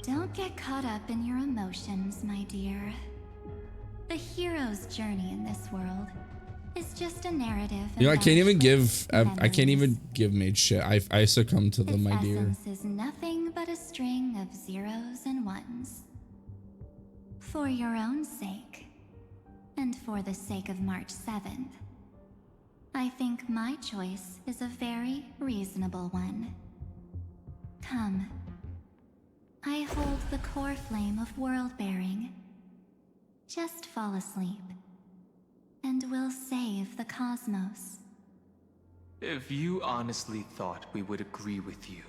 Don't get caught up in your emotions, my dear. The hero's journey in this world is just a narrative. You know, I can't even embellished give. with I can't even memories. give Mage shit. I succumb to the Its my dear. essence is nothing but a string of zeros and ones. For your own sake, and for the sake of March 7th, I think my choice is a very reasonable one. Come. I hold the core flame of world-bearing. Just fall asleep, and we'll save the cosmos. If you honestly thought we would agree with you,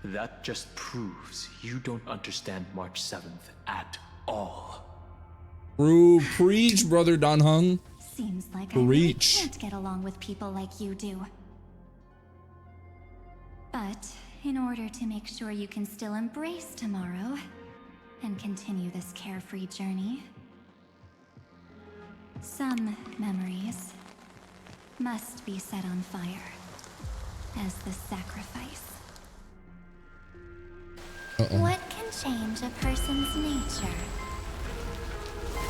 that just proves you don't understand March 7th at all. Preach, brother Don Hung. Seems like I really Preach. can't get along with people like you do. But in order to make sure you can still embrace tomorrow and continue this carefree journey, some memories must be set on fire as the sacrifice. What can change a person's nature?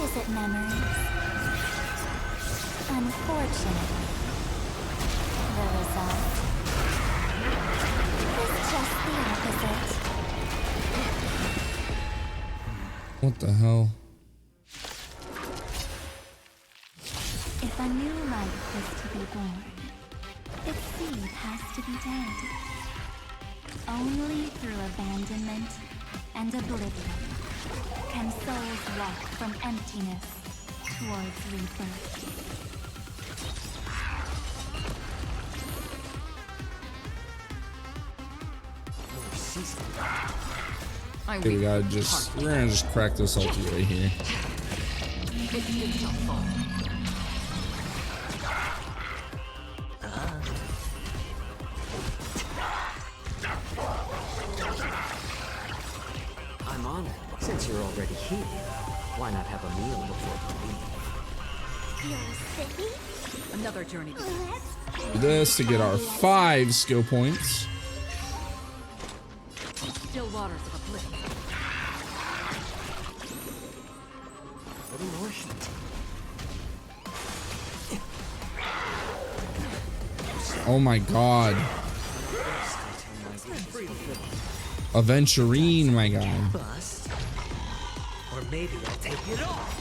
Is it memories? Unfortunately, the result is just the opposite. What the hell? If a new life is to be born, its seed has to be dead. Only through abandonment and oblivion can souls walk from emptiness towards rebirth. Okay, we're gonna just crack this ulti right here. I'm honored. Since you're already here, why not have a meal before you leave? Another journey. Do this to get our 5 skill points. Still waters of oblivion. Little more heat. Oh my god. Aventurine, my guy. Bust. Or maybe I'll take it off.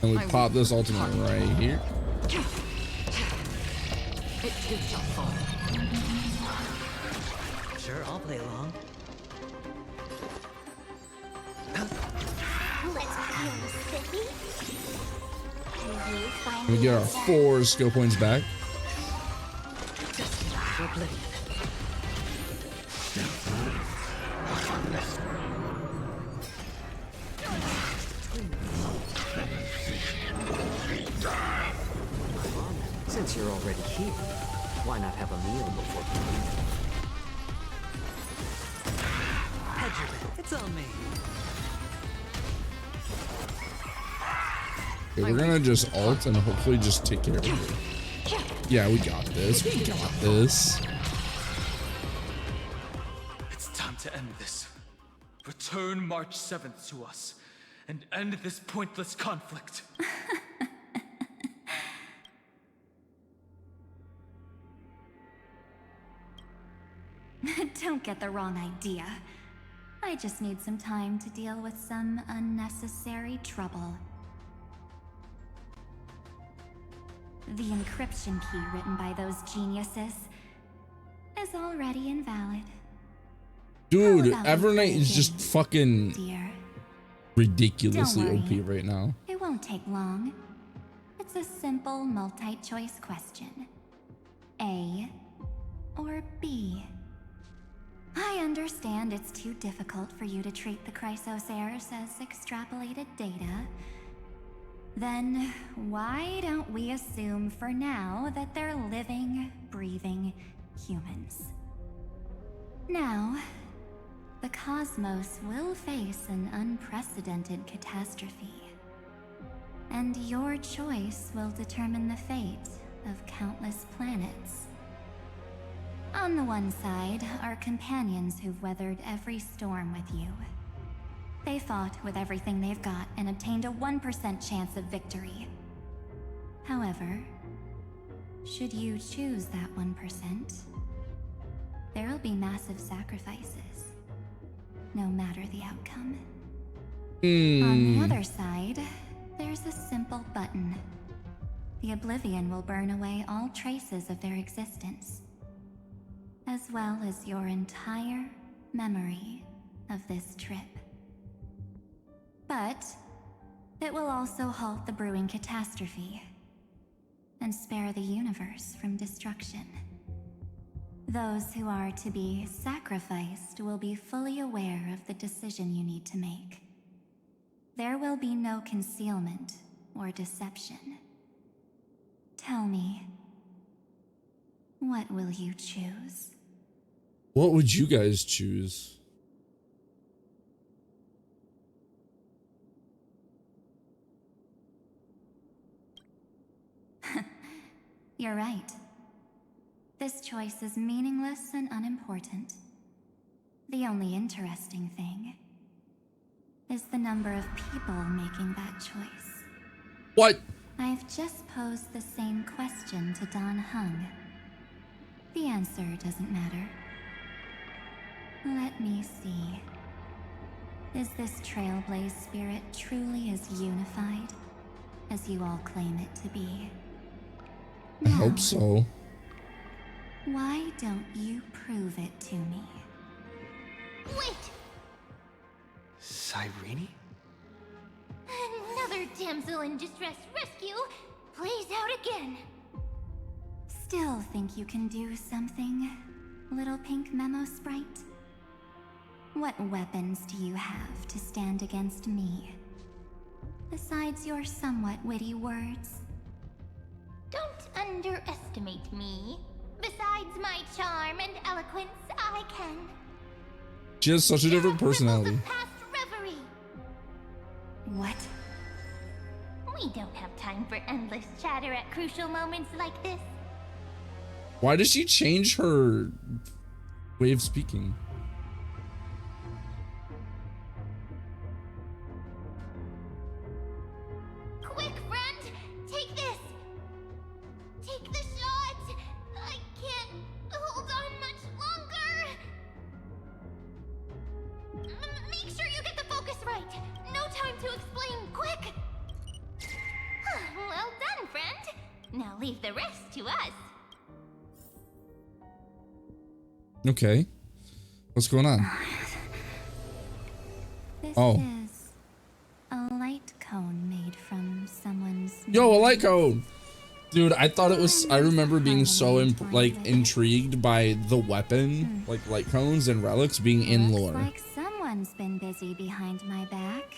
And we pop this ultimate right here. Sure, I'll play along. We get our 4 skill points back. Since Since you're already here, why not have a meal before we leave? It's on me. Okay, we're gonna just ult and hopefully just take care of it. Yeah, we got this. We got this. It's time to end this. Return March 7th to us and end this pointless conflict. Don't get the wrong idea. I just need some time to deal with some unnecessary trouble. The encryption key written by those geniuses is already invalid. Dude, How about Evernight we is just begin, fucking dear? ridiculously Don't worry. OP right now. It won't take long. It's a simple multi-choice question. A or B? I understand it's too difficult for you to treat the Chrysos heirs as extrapolated data. Then why don't we assume for now that they're living, breathing humans? Now, the cosmos will face an unprecedented catastrophe. And your choice will determine the fate of countless planets. On the one side are companions who've weathered every storm with you. They fought with everything they've got and obtained a 1% chance of victory. However, should you choose that 1%, there'll be massive sacrifices, no matter the outcome. On the other side, there's a simple button. The Oblivion will burn away all traces of their existence, as well as your entire memory of this trip. But it will also halt the brewing catastrophe and spare the universe from destruction. Those who are to be sacrificed will be fully aware of the decision you need to make. There will be no concealment or deception. Tell me, what will you choose? What would you guys choose? You're right. This choice is meaningless and unimportant. The only interesting thing is the number of people making that choice. What? I've just posed the same question to Don Hung. The answer doesn't matter. Let me see. Is this Trailblaze spirit truly as unified as you all claim it to be? I hope so. Why don't you prove it to me? Wait! Cyrene? Another damsel in distress rescue plays out again. Still think you can do something, little pink memo sprite? What weapons do you have to stand against me? Besides your somewhat witty words? Don't underestimate me. Besides my charm and eloquence, I can. She has such a different personality. Ripples of past reverie. What? We don't have time for endless chatter at crucial moments like this. Why does she change her way of speaking? Quick, friend! Take this! Take the shot! I can't hold on much longer! Make sure you get the focus right! No time to explain! Quick! Well done, friend! Now leave the rest to us. Okay. What's going on? This Oh. is a light cone made from someone's... Yo, a light cone! Dude, I thought it was, I remember being so intrigued by the weapon, like light cones and relics being in Looks lore. like someone's been busy behind my back.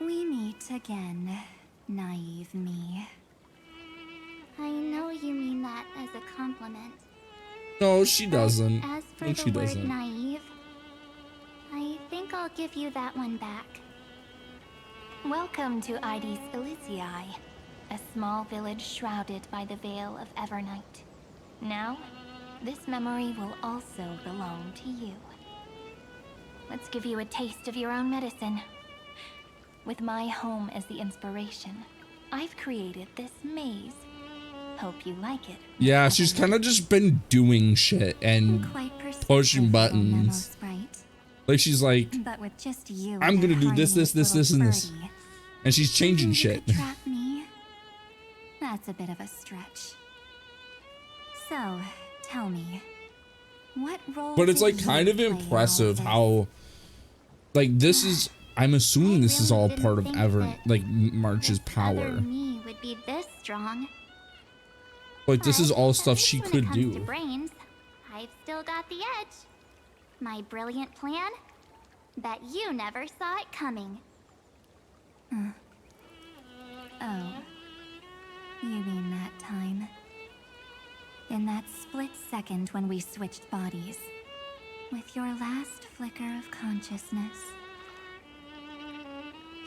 We meet again, naive me. I know you mean that as a compliment. No, she But doesn't. as for No, the she word doesn't. naive, I think I'll give you that one back. Welcome to Ides Elysiae, a small village shrouded by the veil of Evernight. Now, this memory will also belong to you. Let's give you a taste of your own medicine. With my home as the inspiration, I've created this maze. Hope you like it. Yeah, she's kind of just been doing shit and Quite pushing perceptive, buttons. little memo sprite. Like she's like, But with just you I'm and gonna that do this, harmless this, and little this. birdie, And she's changing thinking you shit. could trap me? That's a bit of a stretch. So, tell me, what role But it's did like kind you of play in all impressive this? how, like, this is, I'm assuming this is really all didn't part of think that like March's this other power. me would be this strong. Like this is But all at stuff least she when it could comes do. to brains, I've still got the edge. My brilliant plan? Bet you never saw it coming. Oh. You mean that time? In that split second when we switched bodies. With your last flicker of consciousness.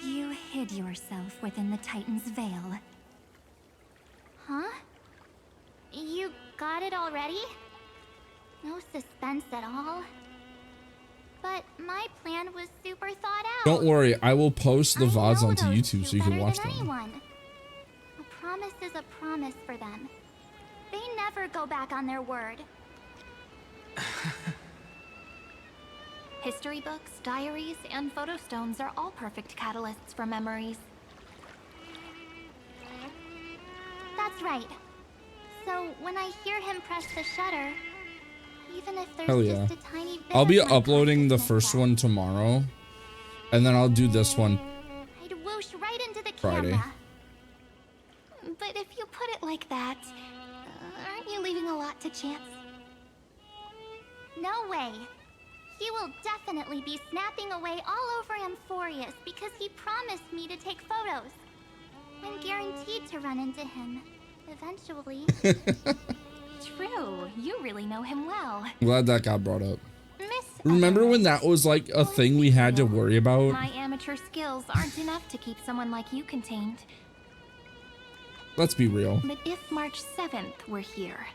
You hid yourself within the Titan's veil. Huh? You got it already? No suspense at all? But my plan was super thought out. Don't worry, I will post the I VODs know onto those YouTube two so you can better watch than them. anyone. A promise is a promise for them. They never go back on their word. History books, diaries, and photo stones are all perfect catalysts for memories. That's right. So when I hear him press the shutter, even if there's Hell yeah. just a tiny bit I'll be of my uploading the consciousness first left, one tomorrow. And then I'll do this one I'd whoosh right into the Friday. camera. But if you put it like that, aren't you leaving a lot to chance? No way. He will definitely be snapping away all over Amphorius because he promised me to take photos. I'm guaranteed to run into him. Eventually. True, you really know him well. Glad that got brought up. Miss Remember when that was like a thing we had to worry about? My amateur skills aren't enough to keep someone like you contained. Let's be real. But if March 7th were here,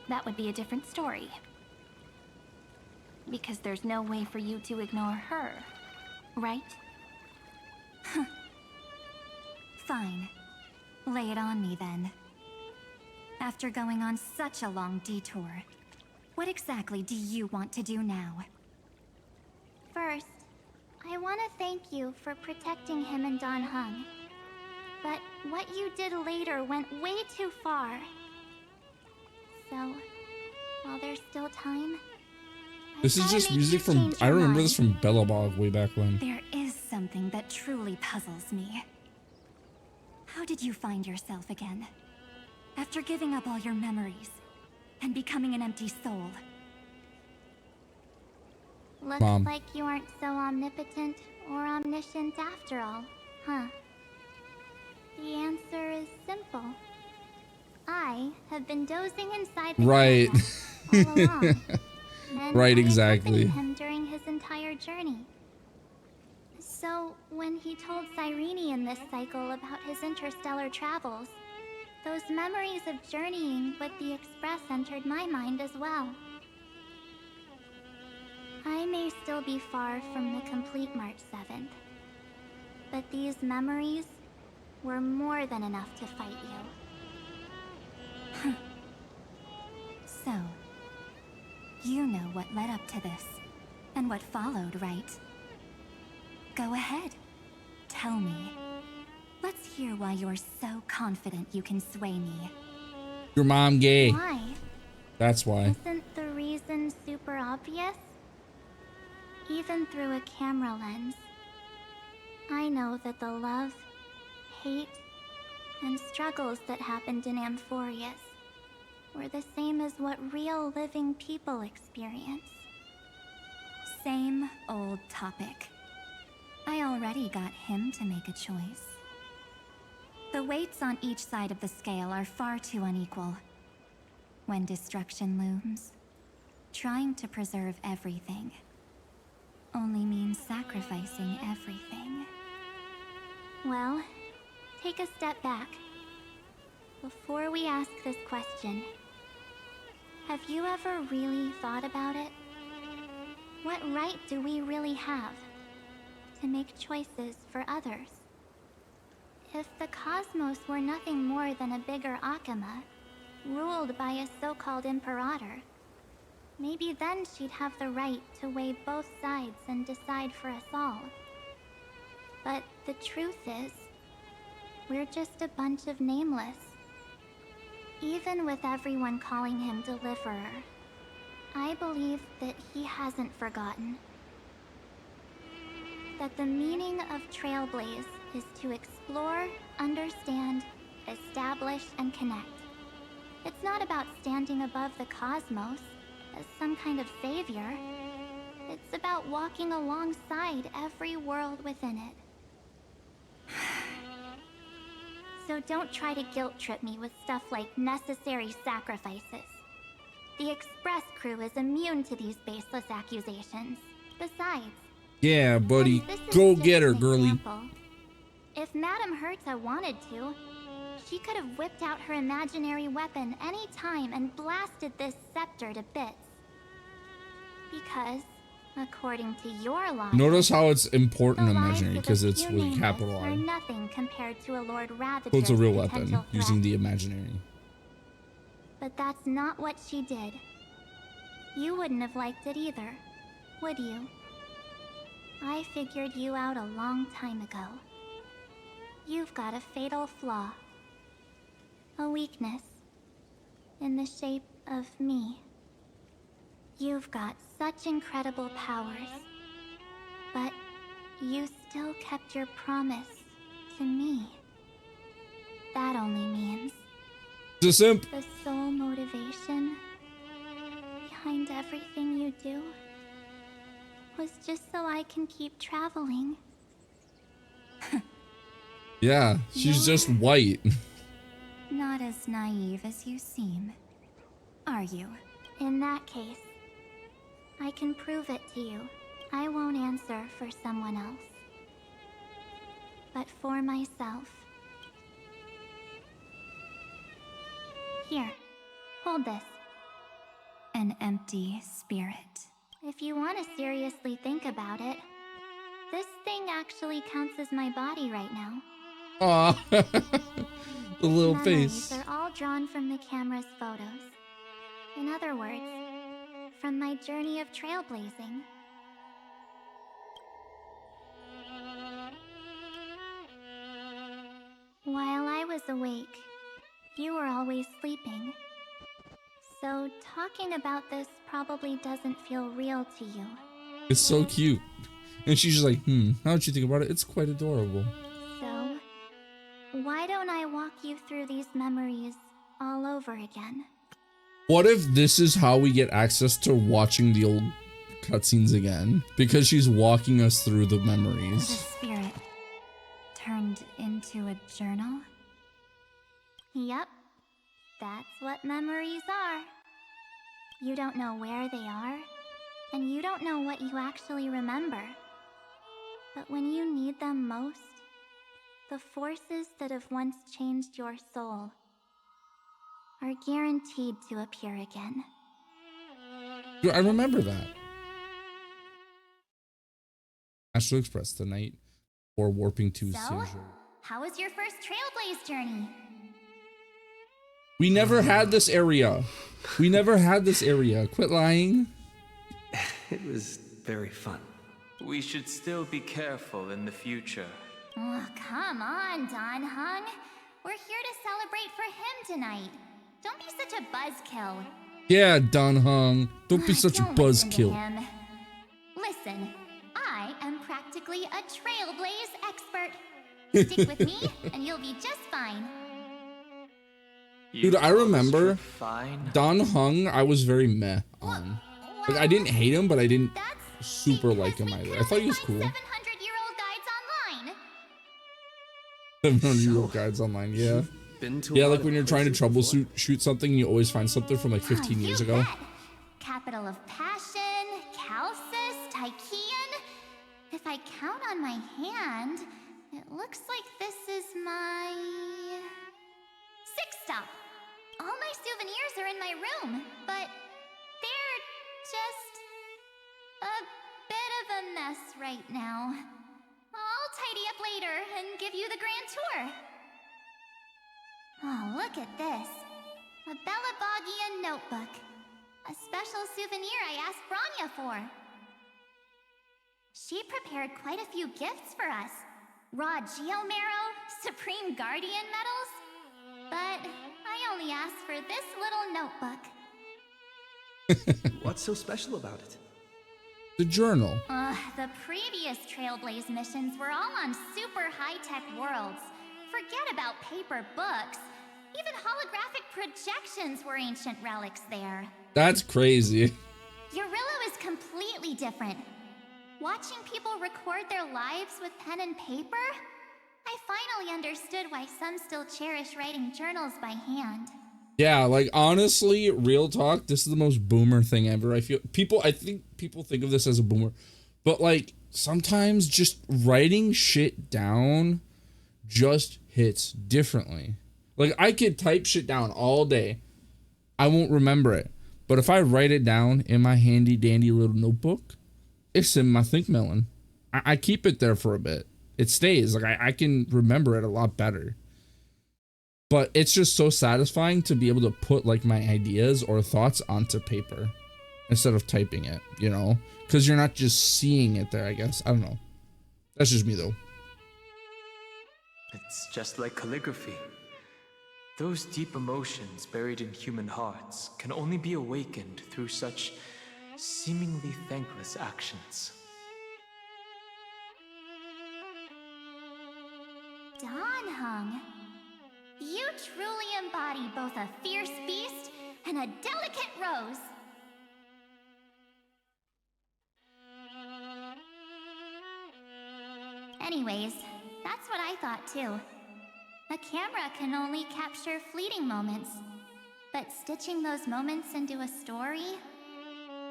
that would be a different story. Because there's no way for you to ignore her, right? Fine. Lay it on me then. After going on such a long detour, what exactly do you want to do now? First, I want to thank you for protecting him and Don Hung. But what you did later went way too far. So, while there's still time, This is gotta just make music you from, change I your remember mind. this from Bellabog way back when. There is something that truly puzzles me. How did you find yourself again? After giving up all your memories and becoming an empty soul. Looks Mom. like you aren't so omnipotent or omniscient after all, huh? The answer is simple. I have been dozing inside the Right. camera all along. And Right, I exactly. accompanied him during his entire journey. So, when he told Cyrene in this cycle about his interstellar travels, those memories of journeying with the Express entered my mind as well. I may still be far from the complete March 7th, but these memories were more than enough to fight you. So, you know what led up to this, and what followed, right? Go ahead. Tell me. Let's hear why you're so confident you can sway me. Your mom gay. Why? That's why. Isn't the reason super obvious? Even through a camera lens, I know that the love, hate, and struggles that happened in Amphorius were the same as what real living people experience. Same old topic. I already got him to make a choice. The weights on each side of the scale are far too unequal. When destruction looms, trying to preserve everything only means sacrificing everything. Well, take a step back. Before we ask this question, have you ever really thought about it? What right do we really have to make choices for others? If the cosmos were nothing more than a bigger Akama, ruled by a so-called imperator, maybe then she'd have the right to weigh both sides and decide for us all. But the truth is, we're just a bunch of nameless. Even with everyone calling him Deliverer, I believe that he hasn't forgotten. That the meaning of Trailblaze is to explore, understand, establish, and connect. It's not about standing above the cosmos as some kind of savior. It's about walking alongside every world within it. So don't try to guilt trip me with stuff like necessary sacrifices. The Express crew is immune to these baseless accusations. Besides, Yeah, buddy. this is Go just get her, an girly. example. If Madame Herta wanted to, she could have whipped out her imaginary weapon any time and blasted this scepter to bits. Because, according to your logic, Notice how it's important the imaginary lives because of a it's few with nameless capital are I. nothing compared to a Lord Ravager's So it's a real potential weapon threat. using the imaginary. But that's not what she did. You wouldn't have liked it either, would you? I figured you out a long time ago. You've got a fatal flaw. A weakness. In the shape of me. You've got such incredible powers. But you still kept your promise to me. That only means It's a simp. the sole motivation behind everything you do was just so I can keep traveling. Yeah, she's just white. Not as naive as you seem, are you? In that case, I can prove it to you. I won't answer for someone else, but for myself. Here, hold this. An empty spirit. If you want to seriously think about it, this thing actually counts as my body right now. Aw. The little Memories face. are all drawn from the camera's photos. In other words, from my journey of trailblazing. While I was awake, you were always sleeping. So talking about this probably doesn't feel real to you. It's so cute. And she's just like, now that you think about it, it's quite adorable. So, why don't I walk you through these memories all over again? What if this is how we get access to watching the old cutscenes again? Because she's walking us through the The memories. spirit turned into a journal? Yep, that's what memories are. You don't know where they are, and you don't know what you actually remember. But when you need them most, the forces that have once changed your soul are guaranteed to appear again. I remember that. Astral Express, the night or warping to So, Seizure. how was your first Trailblaze journey? We never had this area. We never had this area. Quit lying. It was very fun. We should still be careful in the future. Oh, come on, Don Hung. We're here to celebrate for him tonight. Don't be such a buzzkill. Yeah, Don Hung. Don't be such a Don't listen to buzzkill. him. Listen, I am practically a Trailblaze expert. Stick with me, and you'll be just fine. Dude, I remember Fine. Don Hung, I was very meh on. Like, I didn't hate him, but I didn't That's super like him because we either. I thought he was couldn't cool. find 700-year-old guides online. 700 guides online, yeah. Been to Yeah, like when you're trying to troubleshoot shoot something, you always find something from like 15 years You ago. bet. Capital of Passion, Calcis, Tychean. If I count on my hand, it looks like this is my 6th stop. All my souvenirs are in my room, but they're just a bit of a mess right now. I'll tidy up later and give you the grand tour. Oh, look at this. A Belabogian notebook. A special souvenir I asked Branya for. She prepared quite a few gifts for us. Raw Geomarrow, Supreme Guardian medals. But I only asked for this little notebook. What's so special about it? The journal. The previous Trailblaze missions were all on super high-tech worlds. Forget about paper books. Even holographic projections were ancient relics there. That's crazy. Eurillo is completely different. Watching people record their lives with pen and paper, I finally understood why some still cherish writing journals by hand. Yeah, like honestly, real talk, this is the most boomer thing ever. I think people think of this as a boomer, but like sometimes just writing shit down just hits differently. Like I could type shit down all day, I won't remember it, but if I write it down in my handy dandy little notebook, it's in my think melon. I keep it there for a bit. It stays. Like I can remember it a lot better. But it's just so satisfying to be able to put like my ideas or thoughts onto paper instead of typing it, you know? Because you're not just seeing it there, I guess. I don't know. That's just me though. It's just like calligraphy. Those deep emotions buried in human hearts can only be awakened through such seemingly thankless actions. Dawnhung, you truly embody both a fierce beast and a delicate rose. Anyways, that's what I thought too. A camera can only capture fleeting moments, but stitching those moments into a story,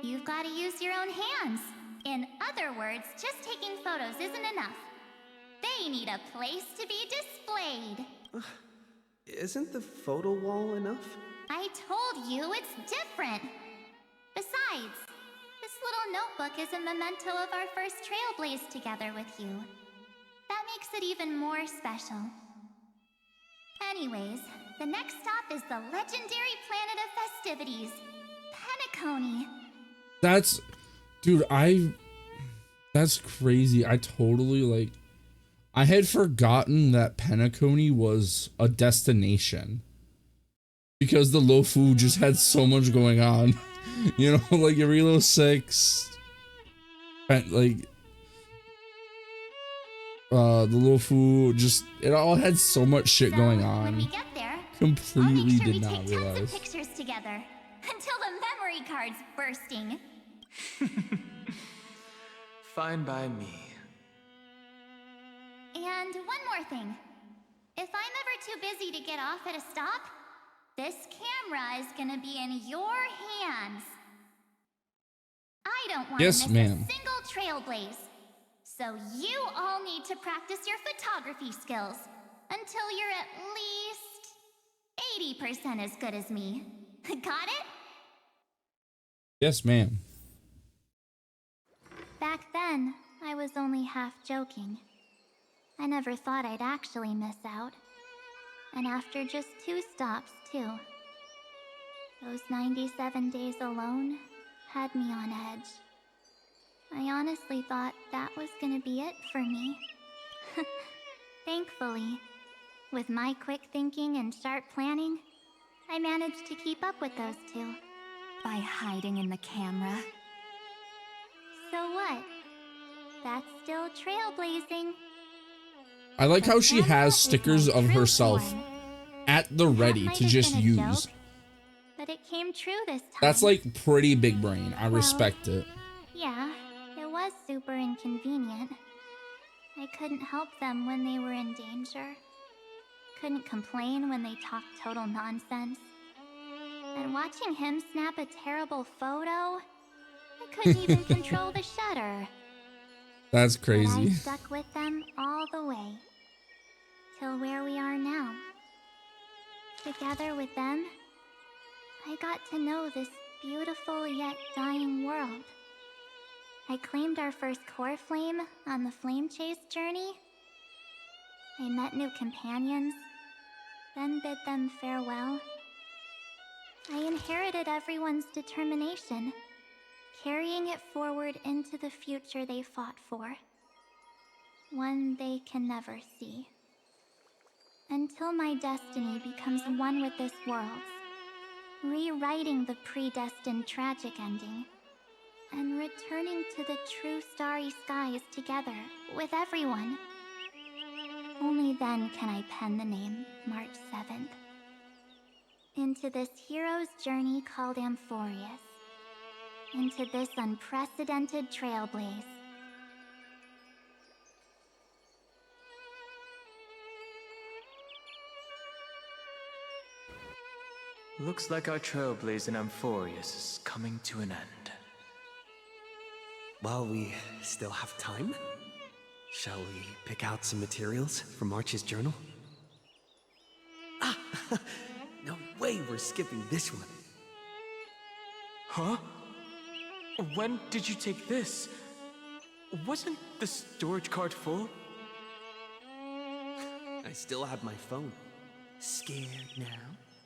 you've got to use your own hands. In other words, just taking photos isn't enough. They need a place to be displayed. Isn't the photo wall enough? I told you it's different. Besides, this little notebook is a memento of our first Trailblaze together with you. That makes it even more special. Anyways, the next stop is the legendary planet of festivities, Penacony. That's, dude, that's crazy. I totally like, I had forgotten that Penacony was a destination because the Lofu just had so much going on, you know, like Eurillo 6, like, the Lofu, just, it all had so much shit going When on. we get there, Completely I'll make sure did we not take tons realize. of pictures together until the memory card's bursting. Fine by me. And one more thing. If I'm ever too busy to get off at a stop, this camera is gonna be in your hands. I don't want to Yes, miss ma'am. a single Trailblaze. So you all need to practice your photography skills until you're at least 80% as good as me. Got it? Yes, ma'am. Back then, I was only half joking. I never thought I'd actually miss out. And after just 2 stops, too. Those 97 days alone had me on edge. I honestly thought that was gonna be it for me. Thankfully, with my quick thinking and sharp planning, I managed to keep up with those 2. By hiding in the camera. So what? That's still trailblazing. I like how she Camera has is stickers my of true herself form. at the ready That to might have just been a use. joke, but it came true this time. That's like pretty big brain. I respect it. Yeah, it was super inconvenient. I couldn't help them when they were in danger. couldn't complain when they talked total nonsense. And watching him snap a terrible photo, I couldn't even control the shutter. That's But I crazy. stuck with them all the way, till where we are now. Together with them, I got to know this beautiful yet dying world. I claimed our first core flame on the flame chase journey. I met new companions, then bid them farewell. I inherited everyone's determination, carrying it forward into the future they fought for. One they can never see. Until my destiny becomes one with this world's, rewriting the predestined tragic ending, and returning to the true starry skies together with everyone. Only then can I pen the name March 7th. Into this hero's journey called Amphorius. Into this unprecedented trailblaze. Looks like our trailblaze in Amphorius is coming to an end. While we still have time, shall we pick out some materials from March's journal? Ah! No way we're skipping this one. Huh? When did you take this? Wasn't the storage cart full? I still have my phone. Scared now?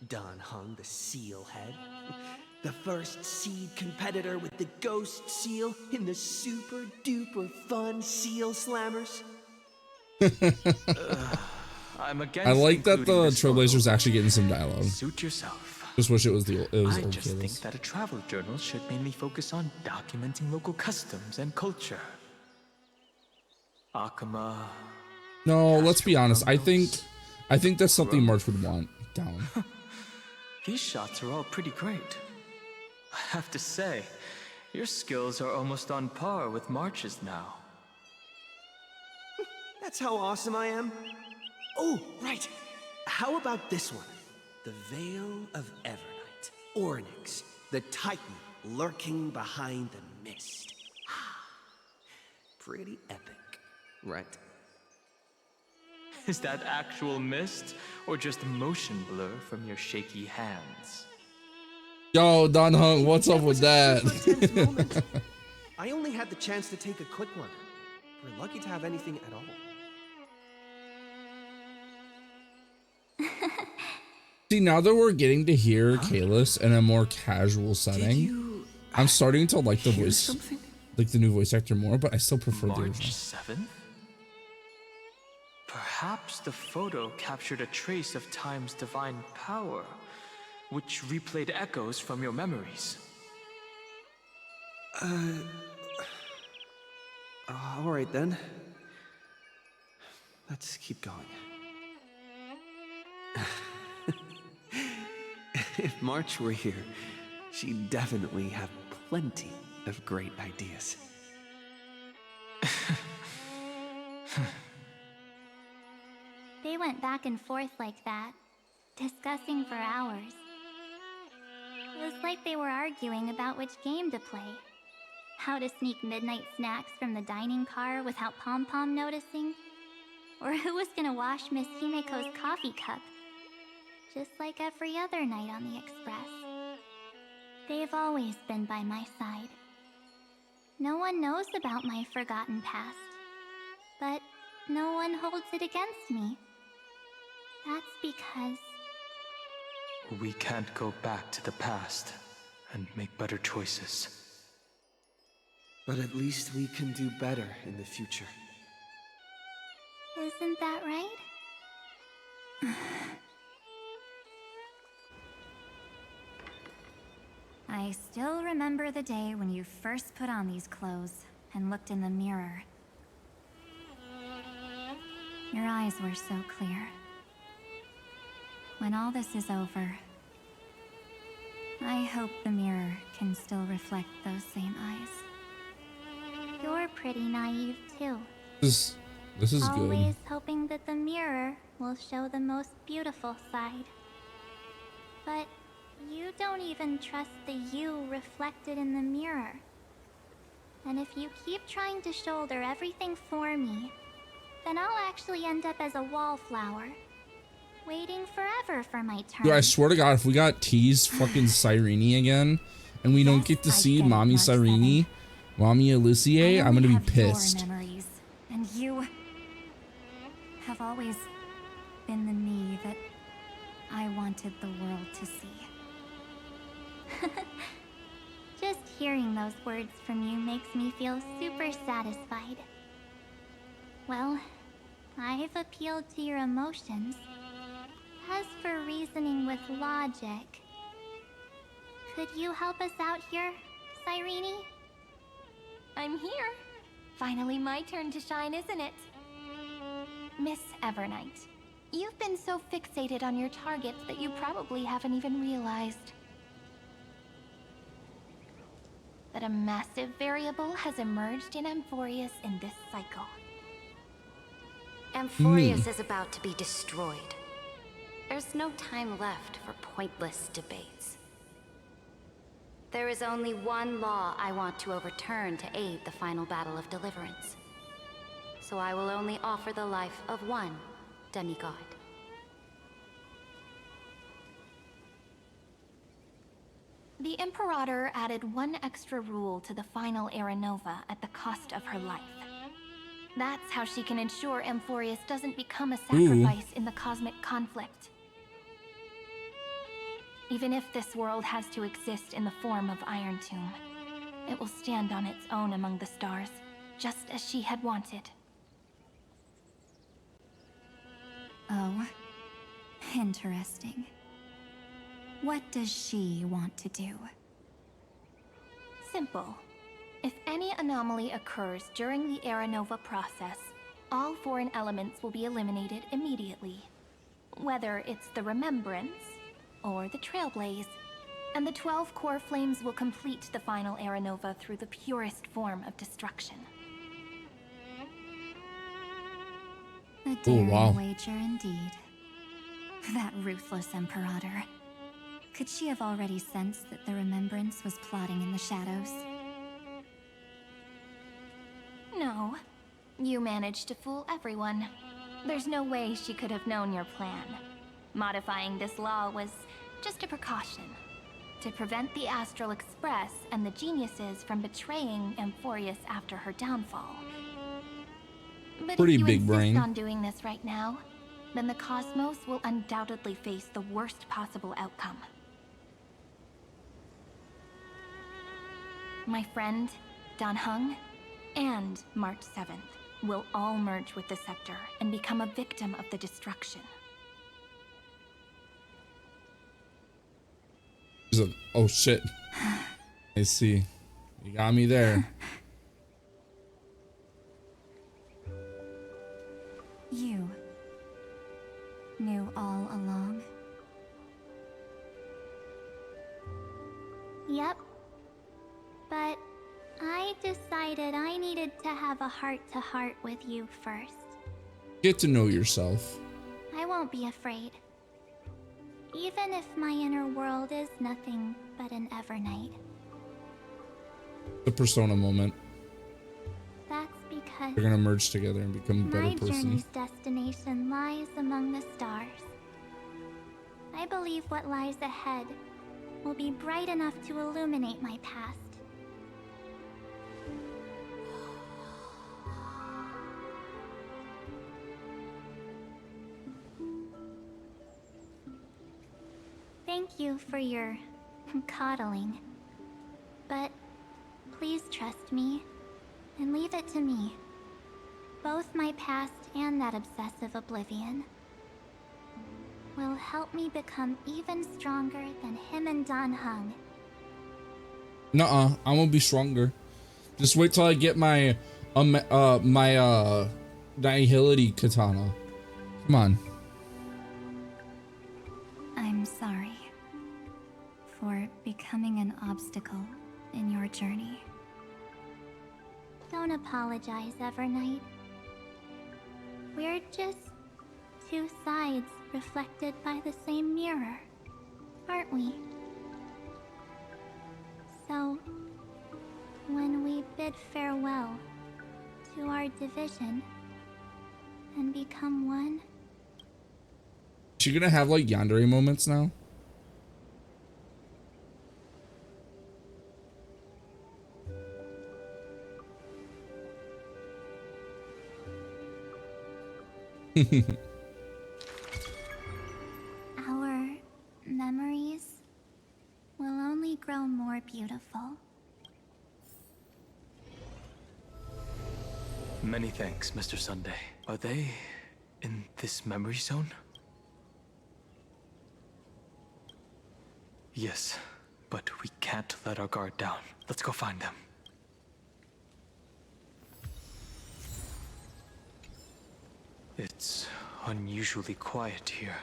Don Hung, the seal head. The first seed competitor with the ghost seal in the super duper fun seal slammers. I'm against I like that the including this Trailblazers photo. actually getting some dialogue. Suit yourself. Just wish it was I old just think Kalis. that a travel journal should mainly focus on documenting local customs and culture. Akama. No, let's be honest. I think that's something March would want down. These shots are all pretty great. I have to say, your skills are almost on par with March's now. That's how awesome I am. Oh, right. How about this one? The Veil of Evernight. Ornyx, the Titan lurking behind the mist. Pretty epic, right? Is that actual mist, or just motion blur from your shaky hands? Yo, Don Hung, what's up with that? Intense moment. I only had the chance to take a quick one. We're lucky to have anything at all. See, now that we're getting to hear Kalis in a more casual setting, I'm starting to like the voice, something? like the new voice actor more, but I still prefer the March original. 7th? Perhaps the photo captured a trace of time's divine power, which replayed echoes from your memories. All right then. Let's keep going. If March were here, she'd definitely have plenty of great ideas. They went back and forth like that, discussing for hours. It was like they were arguing about which game to play. How to sneak midnight snacks from the dining car without Pom-Pom noticing. Or who was gonna wash Miss Himeko's coffee cup. Just like every other night on the Express. They've always been by my side. No one knows about my forgotten past. But no one holds it against me. That's because... We can't go back to the past and make better choices. But at least we can do better in the future. Isn't that right? I still remember the day when you first put on these clothes and looked in the mirror. Your eyes were so clear. When all this is over, I hope the mirror can still reflect those same eyes. You're pretty naive too. This is good. Always hoping that the mirror will show the most beautiful side. But you don't even trust the you reflected in the mirror. And if you keep trying to shoulder everything for me, then I'll actually end up as a wallflower, waiting forever for my turn. Dude, I swear to God, if we got teased fucking Cyrene again, and we don't get to see Mommy Cyrene, Mommy Alicia, I'm gonna be pissed. Your memories, and you have always been the me that I wanted the world to see. Just hearing those words from you makes me feel super satisfied. Well, I've appealed to your emotions. As for reasoning with logic, could you help us out here, Cyrene? I'm here. Finally my turn to shine, isn't it? Miss Evernight, you've been so fixated on your targets that you probably haven't even realized that a massive variable has emerged in Amphorius in this cycle. Amphorius is about to be destroyed. There's no time left for pointless debates. There is only one law I want to overturn to aid the final battle of deliverance. So I will only offer the life of one demigod. The Imperator added one extra rule to the final Era Nova at the cost of her life. That's how she can ensure Amphorius doesn't become a sacrifice in the cosmic conflict. Even if this world has to exist in the form of Iron Tomb, it will stand on its own among the stars, just as she had wanted. Oh, interesting. What does she want to do? Simple. If any anomaly occurs during the Era Nova process, all foreign elements will be eliminated immediately. Whether it's the Remembrance or the Trailblaze, and the 12 core flames will complete the final Era Nova through the purest form of destruction. A daring wager indeed. That ruthless Imperator. Could she have already sensed that the Remembrance was plotting in the shadows? No. You managed to fool everyone. There's no way she could have known your plan. Modifying this law was just a precaution, to prevent the Astral Express and the geniuses from betraying Amphorius after her downfall. But Pretty if you big brain. insist on doing this right now, then the Cosmos will undoubtedly face the worst possible outcome. My friend, Dan Heng, and March 7th will all merge with the Scepter and become a victim of the destruction. He's like, oh shit. I see. You got me there. You knew all along? Yep. But I decided I needed to have a heart-to-heart with you first. Get to know yourself. I won't be afraid. Even if my inner world is nothing but an Evernight. The Persona moment. That's because They're gonna merge together and become a my better person. journey's destination lies among the stars. I believe what lies ahead will be bright enough to illuminate my past. Thank you for your coddling. But please trust me and leave it to me. Both my past and that obsessive oblivion will help me become even stronger than him and Dan Heng. Nuh-uh, I'm gonna be stronger. Just wait till I get my Nihility katana. Come on. I'm sorry for becoming an obstacle in your journey. Don't apologize, Evernight. We're just two sides reflected by the same mirror, aren't we? So, when we bid farewell to our division and become one, Is she gonna have like yandere moments now? our memories will only grow more beautiful. Many thanks, Mr. Sunday. Are they in this memory zone? Yes, but we can't let our guard down. Let's go find them. It's unusually quiet here.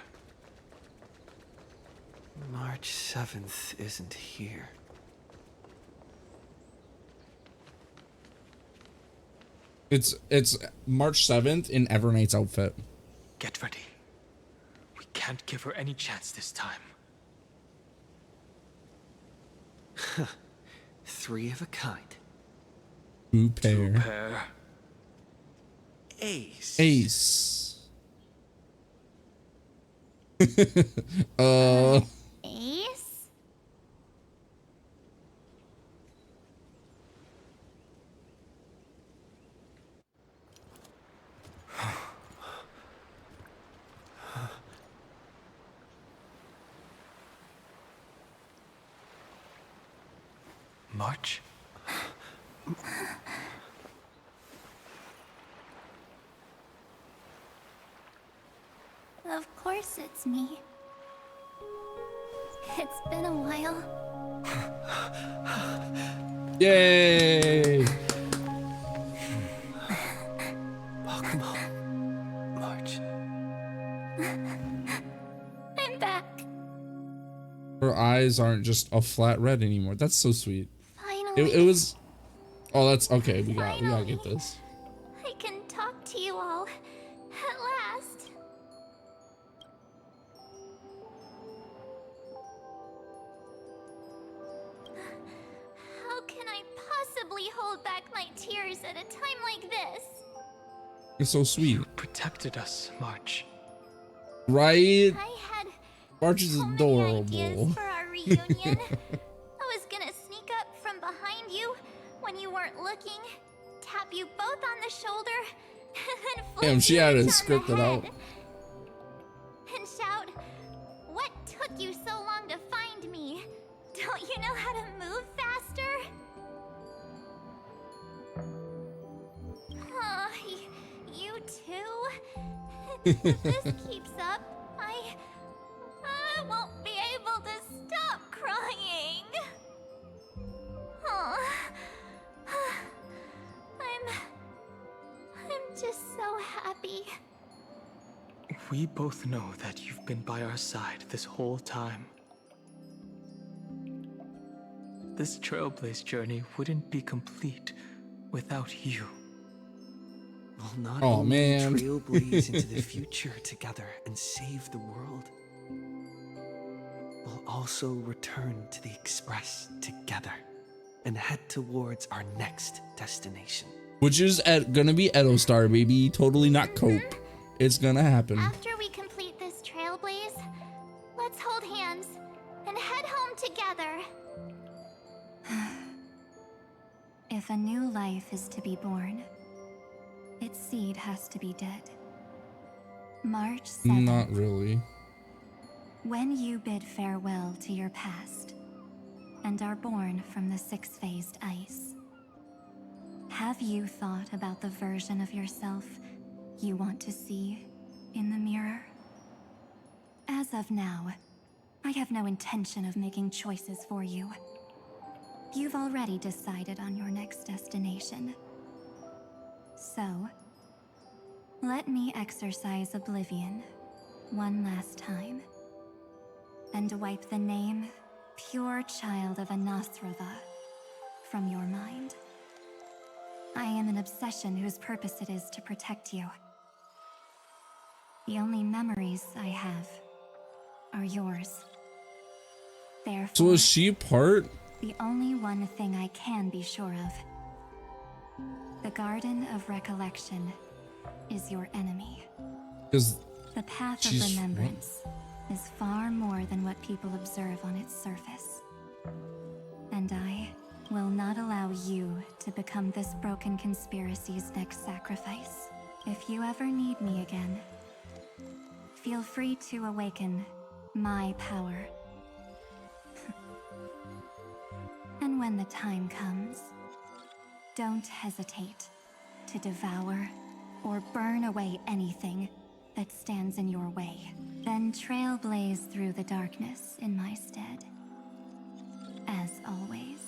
March 7th isn't here. It's March 7th in Everknight's outfit. Get ready. We can't give her any chance this time. Three of a kind. Two pair. Two pair. Ace. Ace. Ace? March? Of course it's me. It's been a while. Yay! Welcome home, March. I'm back. Her eyes aren't just a flat red anymore. That's so sweet. Finally. It was. Oh, that's okay. We gotta get this. I can talk to you all at last. How can I possibly hold back my tears at a time like this? It's so sweet. You protected us, March. Right? I had March is so many adorable. ideas for our reunion. I was gonna sneak up from behind you when you weren't looking, tap you both on the shoulder, and then flip Damn, she you had it on the scripted out. head. And shout, "What took you so long to find me? Don't you know how to move faster?" You too? If this keeps up, I won't be able to stop crying. I'm just so happy. We both know that you've been by our side this whole time. This Trailblaze journey wouldn't be complete without you. We'll not Oh, only man. trailblaze into the future together and save the world, we'll also return to the Express together and head towards our next destination. Which is gonna be Edo Star, baby. Totally not Cope. It's gonna happen. After we complete this trailblaze, let's hold hands and head home together. If a new life is to be born, its seed has to be dead. March 7th. Not really. When you bid farewell to your past and are born from the six-phased ice, have you thought about the version of yourself you want to see in the mirror? As of now, I have no intention of making choices for you. You've already decided on your next destination. So, let me exercise oblivion one last time and wipe the name Pure Child of Anasrava from your mind. I am an obsession whose purpose it is to protect you. The only memories I have are yours. Therefore, So is she part? the only one thing I can be sure of. The Garden of Recollection is your enemy. Because the path of remembrance is far more than what people observe on its surface. And I will not allow you to become this broken conspiracy's next sacrifice. If you ever need me again, feel free to awaken my power. And when the time comes, don't hesitate to devour or burn away anything that stands in your way. Then trailblaze through the darkness in my stead. As always,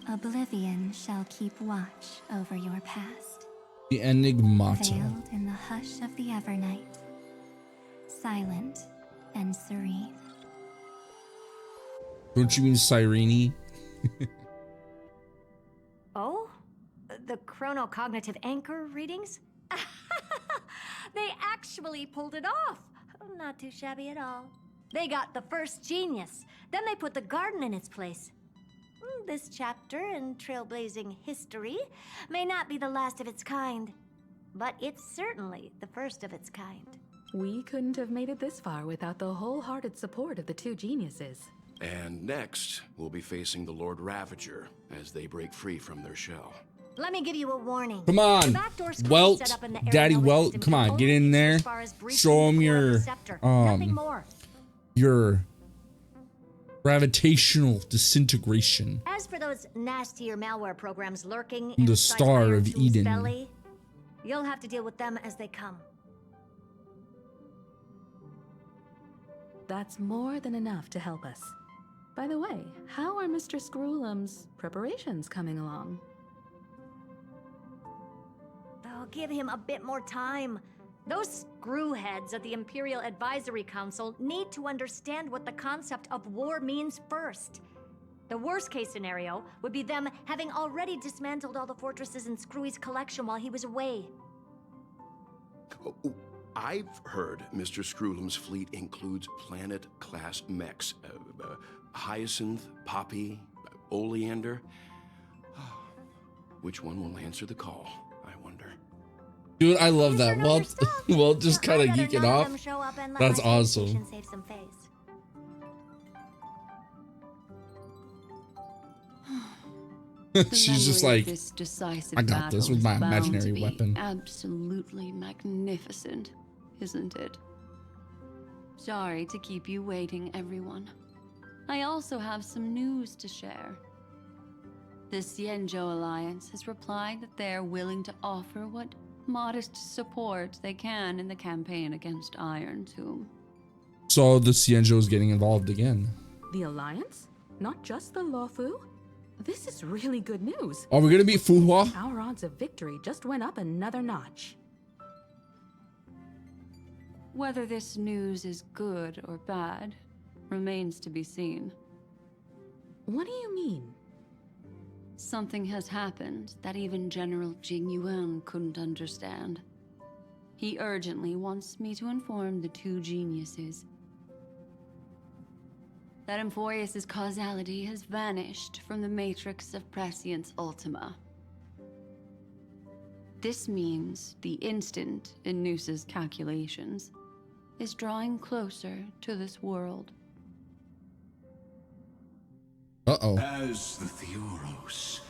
oblivion shall keep watch over your past. The Enigmata. Veiled in the hush of the Evernight, silent and serene. Don't you mean Cyrene? Oh? The chronocognitive anchor readings? They actually pulled it off. Not too shabby at all. They got the first genius. Then they put the garden in its place. This chapter in trailblazing history may not be the last of its kind, but it's certainly the first of its kind. We couldn't have made it this far without the wholehearted support of the two geniuses. And next, we'll be facing the Lord Ravager as they break free from their shell. Let me give you a warning. Come on, Welt, Daddy Welt, come on, get in there. Show him your gravitational disintegration. As for those nastier malware programs lurking The Star of Eden. Belly, you'll have to deal with them as they come. That's more than enough to help us. By the way, how are Mr. Screwlum's preparations coming along? Oh, give him a bit more time. Those screwheads at the Imperial Advisory Council need to understand what the concept of war means first. The worst case scenario would be them having already dismantled all the fortresses in Screwy's collection while he was away. Oh, I've heard Mr. Screwlum's fleet includes planet-class mechs. Hyacinth, Poppy, Oleander. Which one will answer the call, I wonder? Dude, I love that. Well, just kind of geeking off. That's awesome. She's just like, I got this with my imaginary weapon. Absolutely magnificent, isn't it? Sorry to keep you waiting, everyone. I also have some news to share. The Xianzhou Alliance has replied that they are willing to offer what modest support they can in the campaign against Iron Tomb. So the Xianzhou is getting involved again. The Alliance? Not just the Luofu? This is really good news. Are we gonna beat Fuhua? Our odds of victory just went up another notch. Whether this news is good or bad remains to be seen. What do you mean? Something has happened that even General Jing Yuan couldn't understand. He urgently wants me to inform the two geniuses that Emphorius' causality has vanished from the matrix of Prescience Ultima. This means the instant in Noose's calculations is drawing closer to this world. Uh-oh. As the Theoros,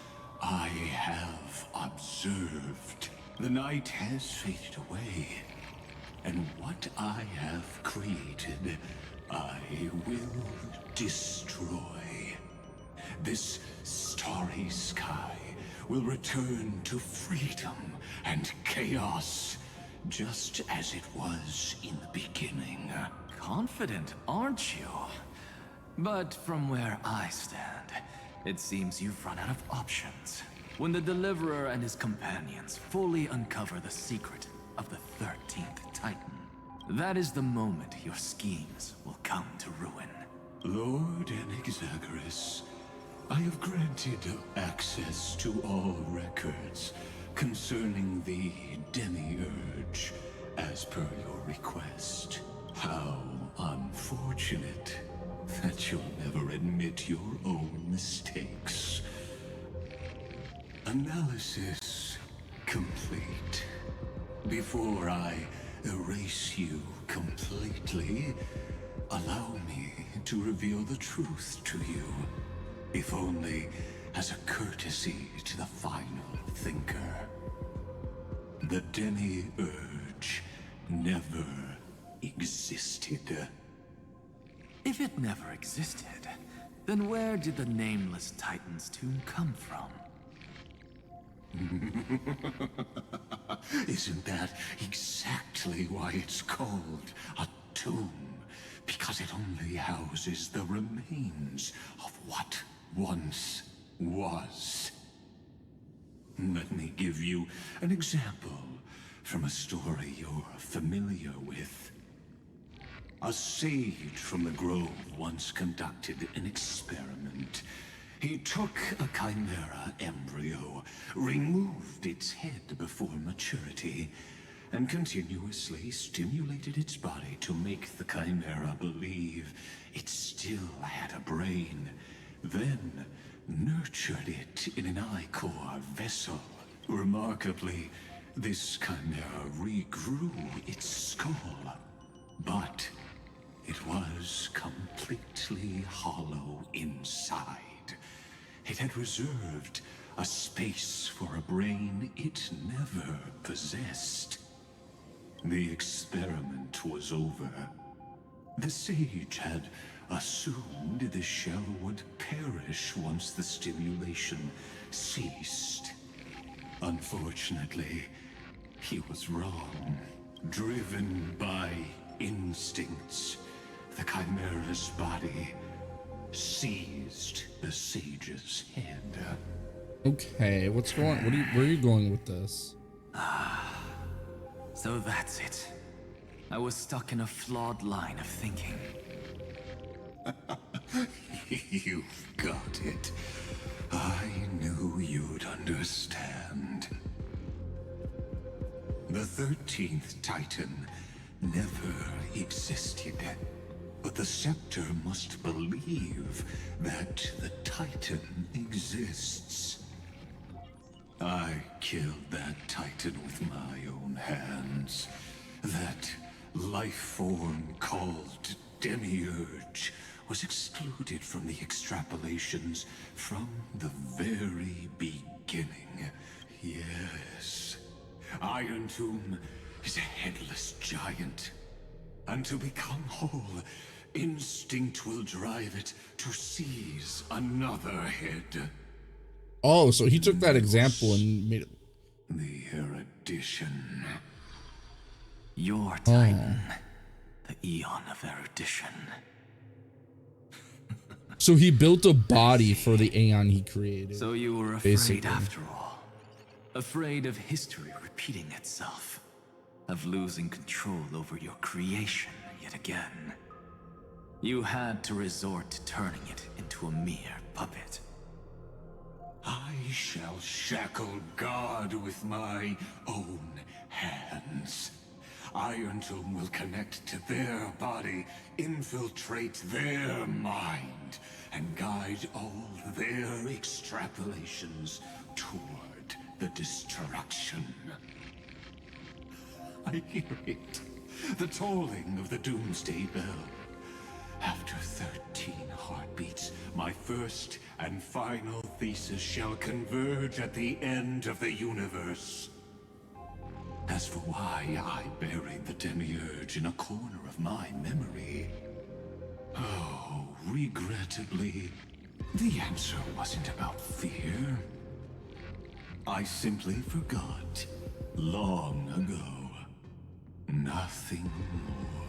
I have observed. The night has faded away, and what I have created, I will destroy. This starry sky will return to freedom and chaos, just as it was in the beginning. Confident, aren't you? But from where I stand, it seems you've run out of options. When the Deliverer and his companions fully uncover the secret of the 13th Titan, that is the moment your schemes will come to ruin. Lord Enexagoras, I have granted access to all records concerning the Demiurge, as per your request. How unfortunate that you'll never admit your own mistakes. Analysis complete. Before I erase you completely, allow me to reveal the truth to you, if only as a courtesy to the final thinker. The demiurge never existed. If it never existed, then where did the nameless Titan's tomb come from? Isn't that exactly why it's called a tomb? Because it only houses the remains of what once was. Let me give you an example from a story you're familiar with. A sage from the grove once conducted an experiment. He took a chimera embryo, removed its head before maturity, and continuously stimulated its body to make the chimera believe it still had a brain. Then nurtured it in an ichor vessel. Remarkably, this chimera regrew its skull, but it was completely hollow inside. It had reserved a space for a brain it never possessed. The experiment was over. The sage had assumed the shell would perish once the stimulation ceased. Unfortunately, he was wrong. Driven by instincts, the chimera's body seized the sage's head. Okay, what's going on? Where are you going with this? So that's it. I was stuck in a flawed line of thinking. You've got it. I knew you'd understand. The 13th Titan never existed. But the scepter must believe that the Titan exists. I killed that Titan with my own hands. That life form called Demiurge was excluded from the extrapolations from the very beginning. Yes, Iron Tomb is a headless giant. And to become whole, instinct will drive it to seize another head. Oh, so he took that example and made it. The erudition. Your Titan. The Eon of Erudition. So he built a body for the Aeon he created. So you were afraid basically. after all. Afraid of history repeating itself. Of losing control over your creation yet again. You had to resort to turning it into a mere puppet. I shall shackle God with my own hands. Iron Tomb will connect to their body, infiltrate their mind, and guide all their extrapolations toward the destruction. I hear it. The tolling of the doomsday bell. After 13 heartbeats, my first and final thesis shall converge at the end of the universe. As for why I buried the Demiurge in a corner of my memory, oh, regrettably, the answer wasn't about fear. I simply forgot long ago. Nothing more.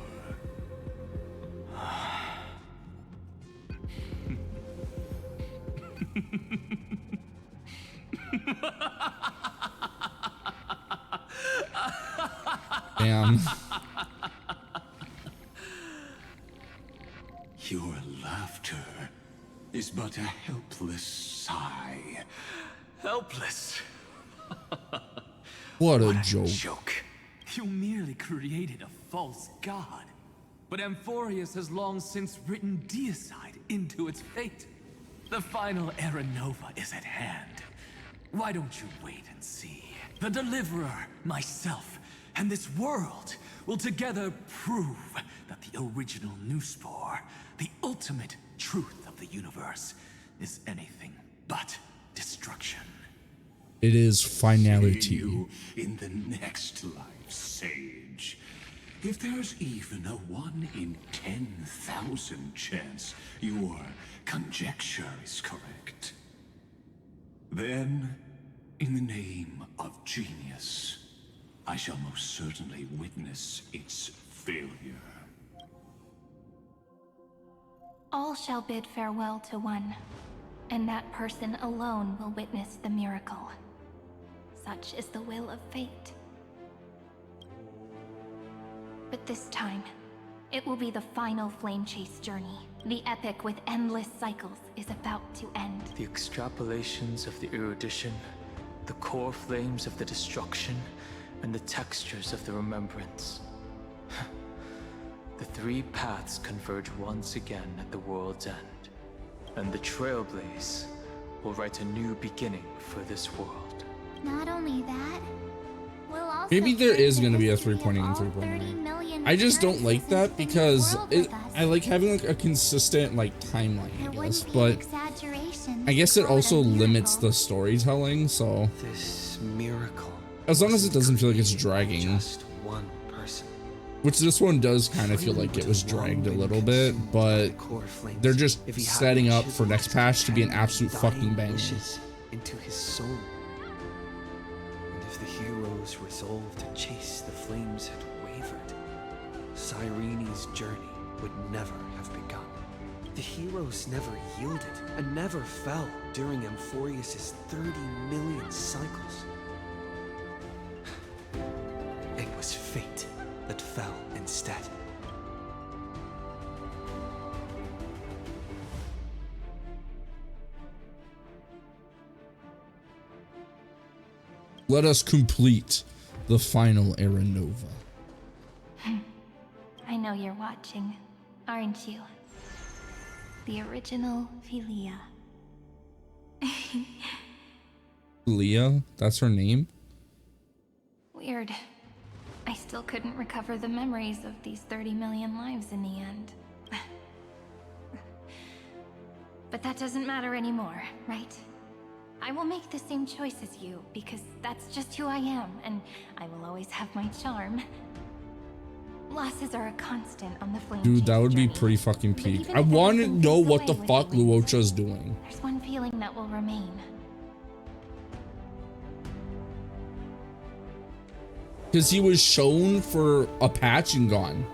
Damn. Your laughter is but a helpless sigh. Helpless? What a joke. Joke. You merely created a false god. But Amphorius has long since written deicide into its fate. The final Era Nova is at hand. Why don't you wait and see? The Deliverer, myself, and this world will together prove that the original Nuspor, the ultimate truth of the universe, is anything but destruction. It is finality. See you in the next life, Sage. If there's even a 1 in 10,000 chance your conjecture is correct, then, in the name of genius, I shall most certainly witness its failure. All shall bid farewell to one, and that person alone will witness the miracle. Such is the will of fate. But this time, it will be the final flame chase journey. The epic with endless cycles is about to end. The extrapolations of the erudition, the core flames of the destruction, and the textures of the remembrance. The three paths converge once again at the world's end, and the Trailblaze will write a new beginning for this world. Not only that, we'll also Maybe there is going to be a history of 3.8 and all 3.9. 30 million I just don't like that persons in the because world with us. I like having like a consistent like timeline, I It guess. wouldn't be an But exaggeration I guess to it call also a miracle. limits the storytelling. So This miracle. as long as it wasn't doesn't feel like it's created by dragging, Just one person. which this one does kind of feel like it was dragged a little bit, but they're just If he setting hadn't up for next patch to be an absolute dying fucking banger. wishes into his soul. And if the hero's resolve to chase the flames had wavered, Cyrene's journey would never have begun. The heroes never yielded and never fell during Amphorius's 30 million cycles. It was fate that fell instead. Let us complete the final Era Nova. I know you're watching, aren't you? The original Philia. Leah, that's her name? Weird. I still couldn't recover the memories of these 30 million lives in the end. But that doesn't matter anymore, right? I will make the same choice as you, because that's just who I am, and I will always have my charm. Losses are a constant on the flame. Dude, that chase would be journey. pretty fucking But peak. even I if want to everything know fades what the away with fuck the winds, Luocha's doing. There's one feeling that will remain. Because he was shown for a patch and gone.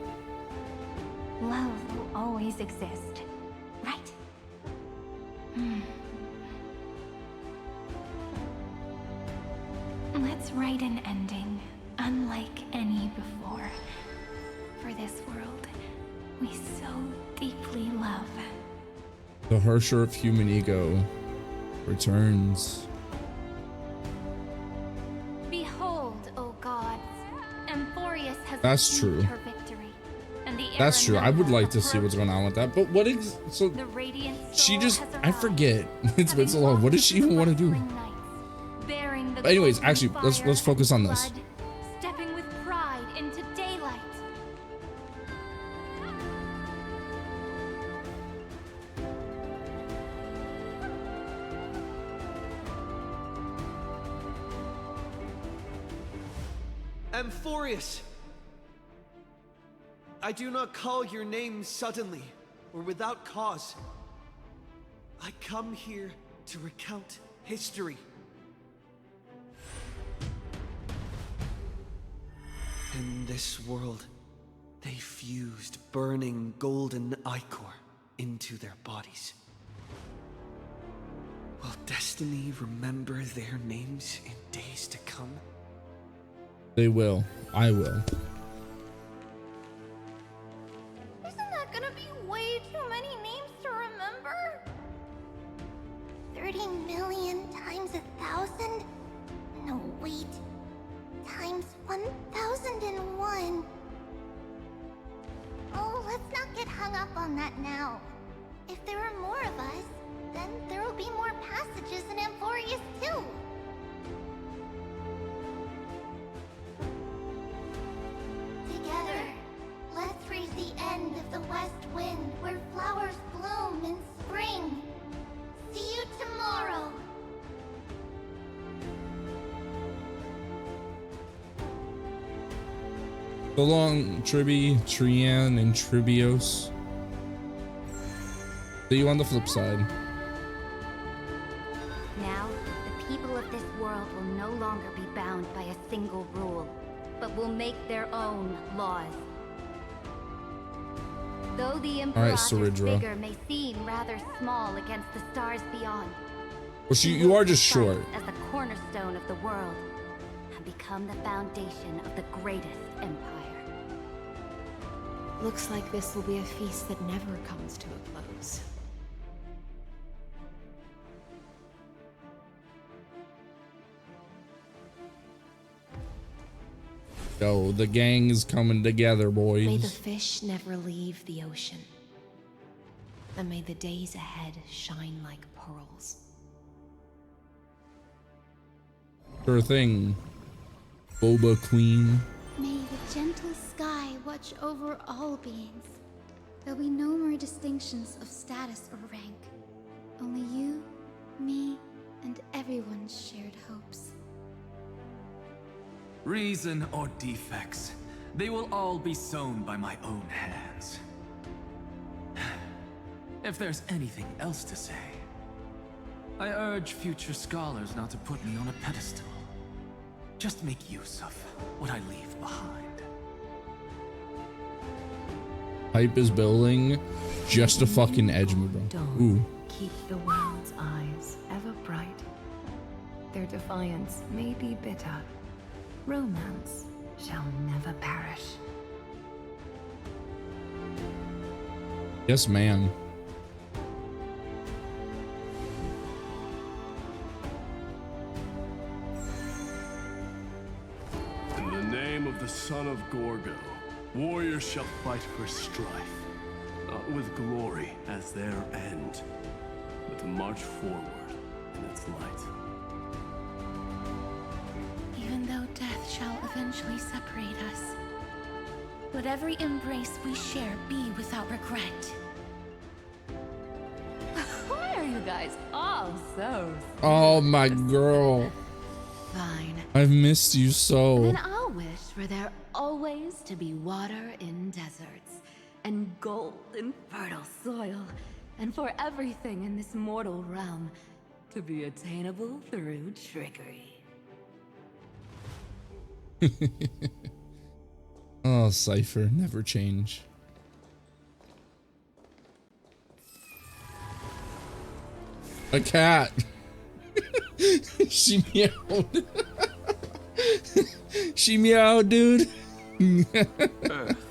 Love will always exist, right? Let's write an ending, unlike any before. For this world, we so deeply love. The Hersher of human ego returns. Behold, O gods, Amphorius has That's achieved true. her victory, and the That's true. I would Aranova like to see what's going on with that. But what is so? The radiant She soul just has I arrived, forget. It's been so long. What does she even want to do? bearing the But anyways, golden actually, let's fire focus and on this. blood, stepping with pride into daylight. Amphorius! I do not call your name suddenly or without cause. I come here to recount history. In this world, they fused burning golden ichor into their bodies. Will destiny remember their names in days to come? They will. I will. Isn't that gonna be way too many names to remember? 30 million times 1,000? No, wait. Times 1,000 and hung up on that now. If there are more of us, then there will be more passages in Amphorius too. Together, let's reach the end of the west wind where flowers bloom in spring. See you tomorrow. So long, Triby, Trian, and Tribios. See you on the flip side. Now, the people of this world will no longer be bound by a single rule, but will make their own laws. Though the Imperator's Saridra. figure may seem rather small against the stars beyond, Well, you are just fight short. as the cornerstone of the world and become the foundation of the greatest empire. Looks like this will be a feast that never comes to a close. Yo, the gang is coming together, boys. May the fish never leave the ocean. And may the days ahead shine like pearls. Sure thing. Boba Queen. May the gentle sky watch over all beings. There'll be no more distinctions of status or rank. Only you, me, and everyone's shared hopes. Reason or defects, they will all be sown by my own hands. If there's anything else to say, I urge future scholars not to put me on a pedestal. Just make use of what I leave behind. Hype is building. Just a fucking edge move, bro. Ooh. Keep the world's eyes ever bright. Their defiance may be bitter. Romance shall never perish. Yes, ma'am. In the name of the son of Gorgo, warriors shall fight for strife, not with glory as their end, but to march forward in its light. Even though death shall eventually separate us, let every embrace we share be without regret. Why are you guys all so... Oh, my girl. Fine. I've missed you so. Then I'll wish for there always to be water in deserts, and gold in fertile soil, and for everything in this mortal realm to be attainable through trickery. Oh, Cypher, never change. A cat. She meowed. She meowed, dude. Earth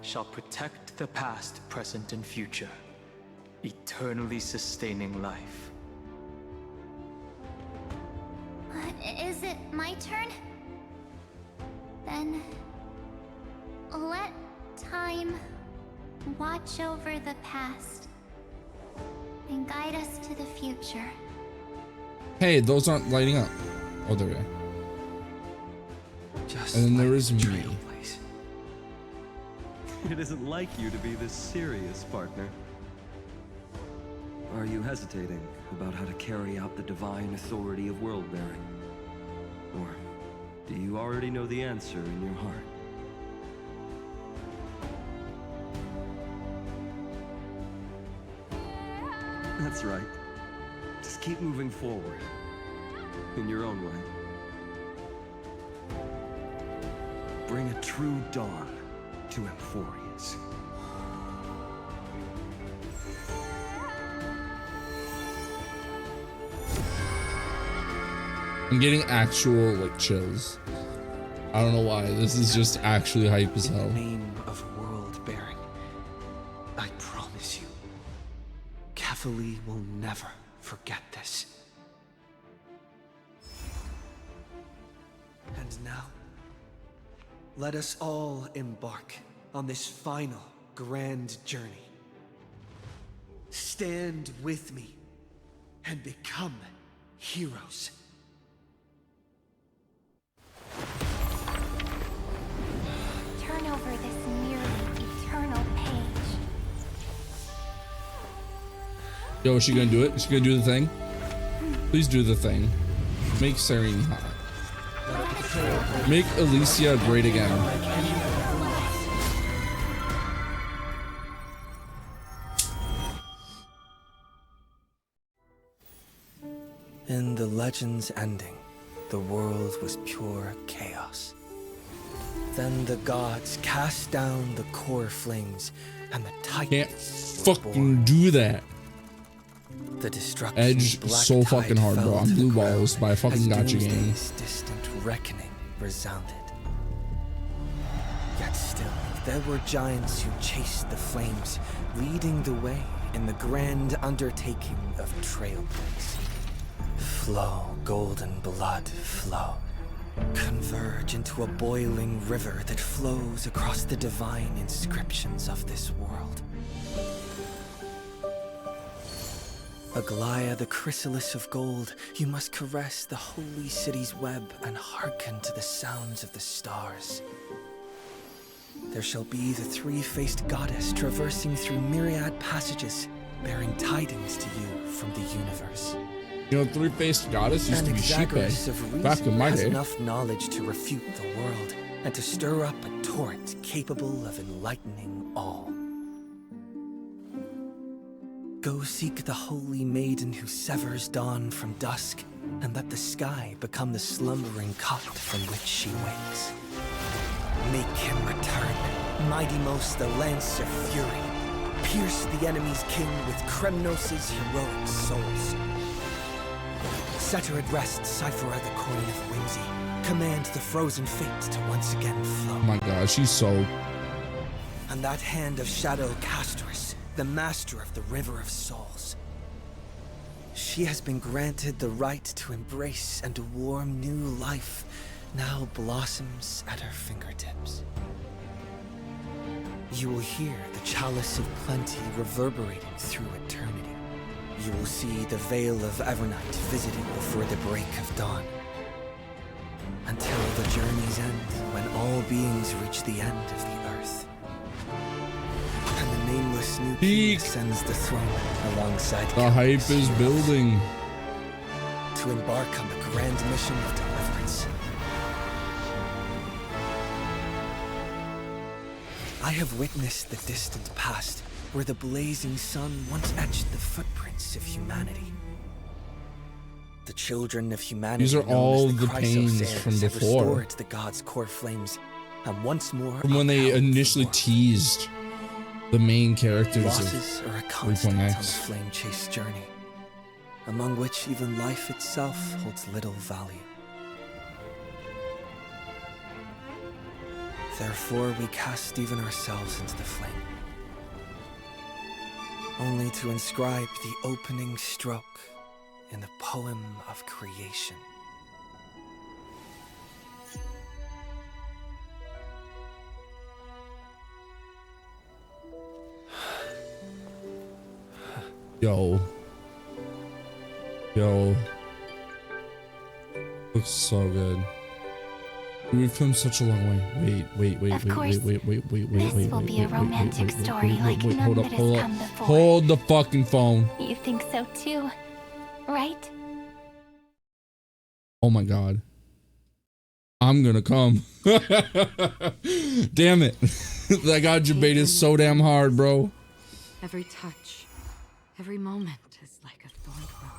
shall protect the past, present, and future, eternally sustaining life. Is it my turn? Then let time watch over the past and guide us to the future. Hey, those aren't lighting up. Oh, there we are. Just and then like there is me. Trailblaze. It isn't like you to be this serious, partner. Are you hesitating about how to carry out the divine authority of world-bearing? Or do you already know the answer in your heart? That's right. Just keep moving forward. In your own way. Bring a true dawn to Amphorius. I'm getting actual, like, chills. I don't know why. This is just actually hype as hell. In the name of world-bearing, I promise you, Cathali will never forget this. And now, let us all embark on this final grand journey stand with me and become heroes. Turn over this nearly eternal page. Yo, is she gonna do it? Is she gonna do the thing? Please do the thing. Make Cyrene hot. Make Alicia great again. In the legend's ending, the world was pure chaos. Then the gods cast down the core flames, and the Titans Can't fucking do that. The destruction Edge so fucking hard, bro. I'm blue balls by a fucking gotcha game. Doomsday's distant reckoning resounded. Yet still, there were giants who chased the flames, leading the way in the grand undertaking of Trailblaze. Flow, golden blood, flow. Converge into a boiling river that flows across the divine inscriptions of this world. Aglaya, the chrysalis of gold, you must caress the holy city's web and hearken to the sounds of the stars. There shall be the three-faced goddess traversing through myriad passages, bearing tidings to you from the universe. You know, three-faced goddess used to be Exagoras of Sheepay reason back in my has day. enough knowledge to refute the world and to stir up a torrent capable of enlightening all. Go seek the holy maiden who severs dawn from dusk, and let the sky become the slumbering cot from which she wakes. Make him return, mighty most the lance of fury. Pierce the enemy's king with Kremnos' heroic souls. Set her at rest, cipher out the coin of whimsy. Command the frozen fate to once again flow. Oh my god, she's so... And that hand of Shadow Castress, the master of the River of Souls. She has been granted the right to embrace and a warm new life now blossoms at her fingertips. You will hear the chalice of plenty reverberating through eternity. You will see the veil of Evernight visited before the break of dawn. Until the journey's end, when all beings reach the end of the earth. And the nameless new king ascends the throne alongside The hype is building. to embark on the grand mission of deliverance. I have witnessed the distant past, where the blazing sun once etched the footprints of humanity. The children of humanity, These are known all as the pains Chrysos from heirs, have before. restored the gods' core flames, and once more From when they upheld the initially world. teased the main characters Losses of are a constant on the 3.x. flame chase journey, among which even life itself holds little value. Therefore, we cast even ourselves into the flame, only to inscribe the opening stroke in the poem of creation. Yo. Yo. Looks so good. We've come such a long way. Wait. Of course, this will be a romantic story like none Hold up, that has hold come up. before. Hold the fucking phone. You think so too, right? Oh my god. I'm gonna come. Damn it. That gotcha bait is so damn hard, bro. Every touch, every moment is like a thorned rose.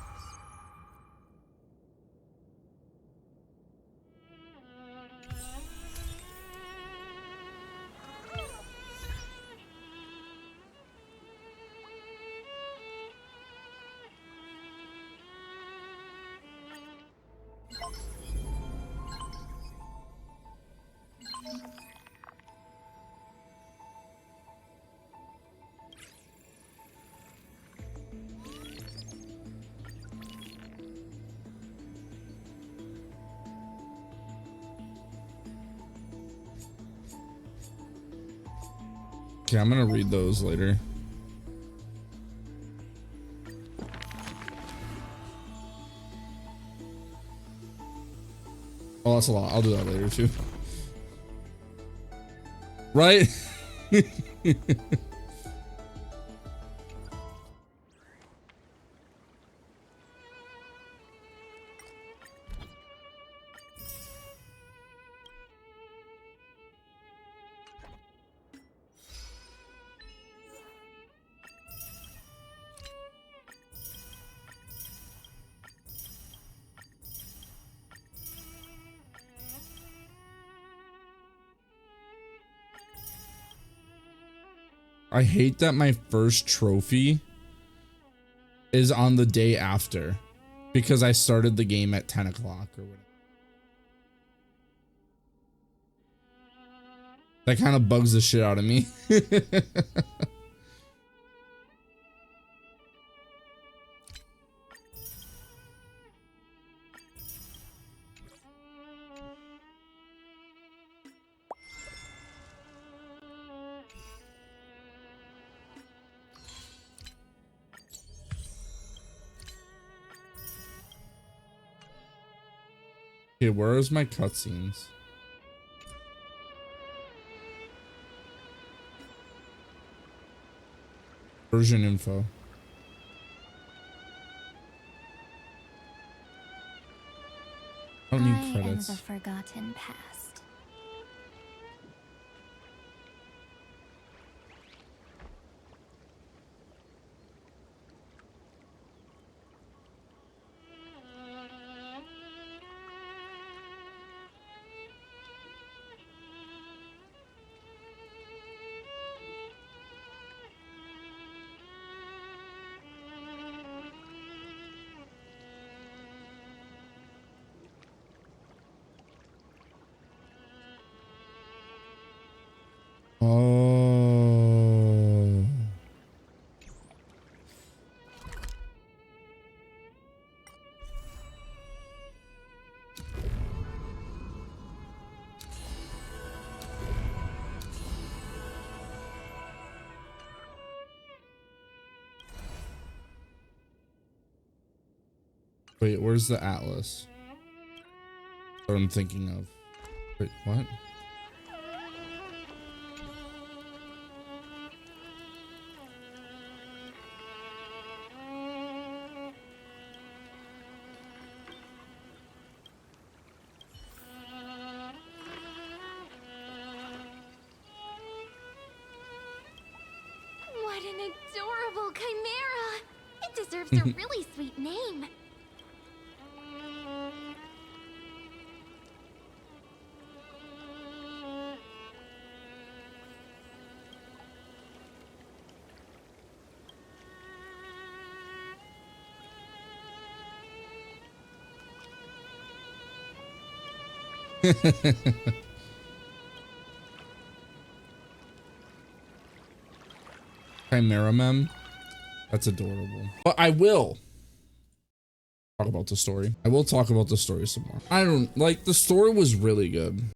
Okay, I'm gonna read those later. Oh, that's a lot. I'll do that later too. Right? I hate that my first trophy is on the day after because I started the game at 10 o'clock or whatever. That kind of bugs the shit out of me. Okay, where is my cutscenes? Version info. I don't need credits. I am the forgotten past. Oh. Wait, where's the atlas? What I'm thinking of. Wait, what? What an adorable chimera! It deserves a really sweet name. Chimera Mem. That's adorable. But I will talk about the story. I will talk about the story some more. I don't like the story was really good.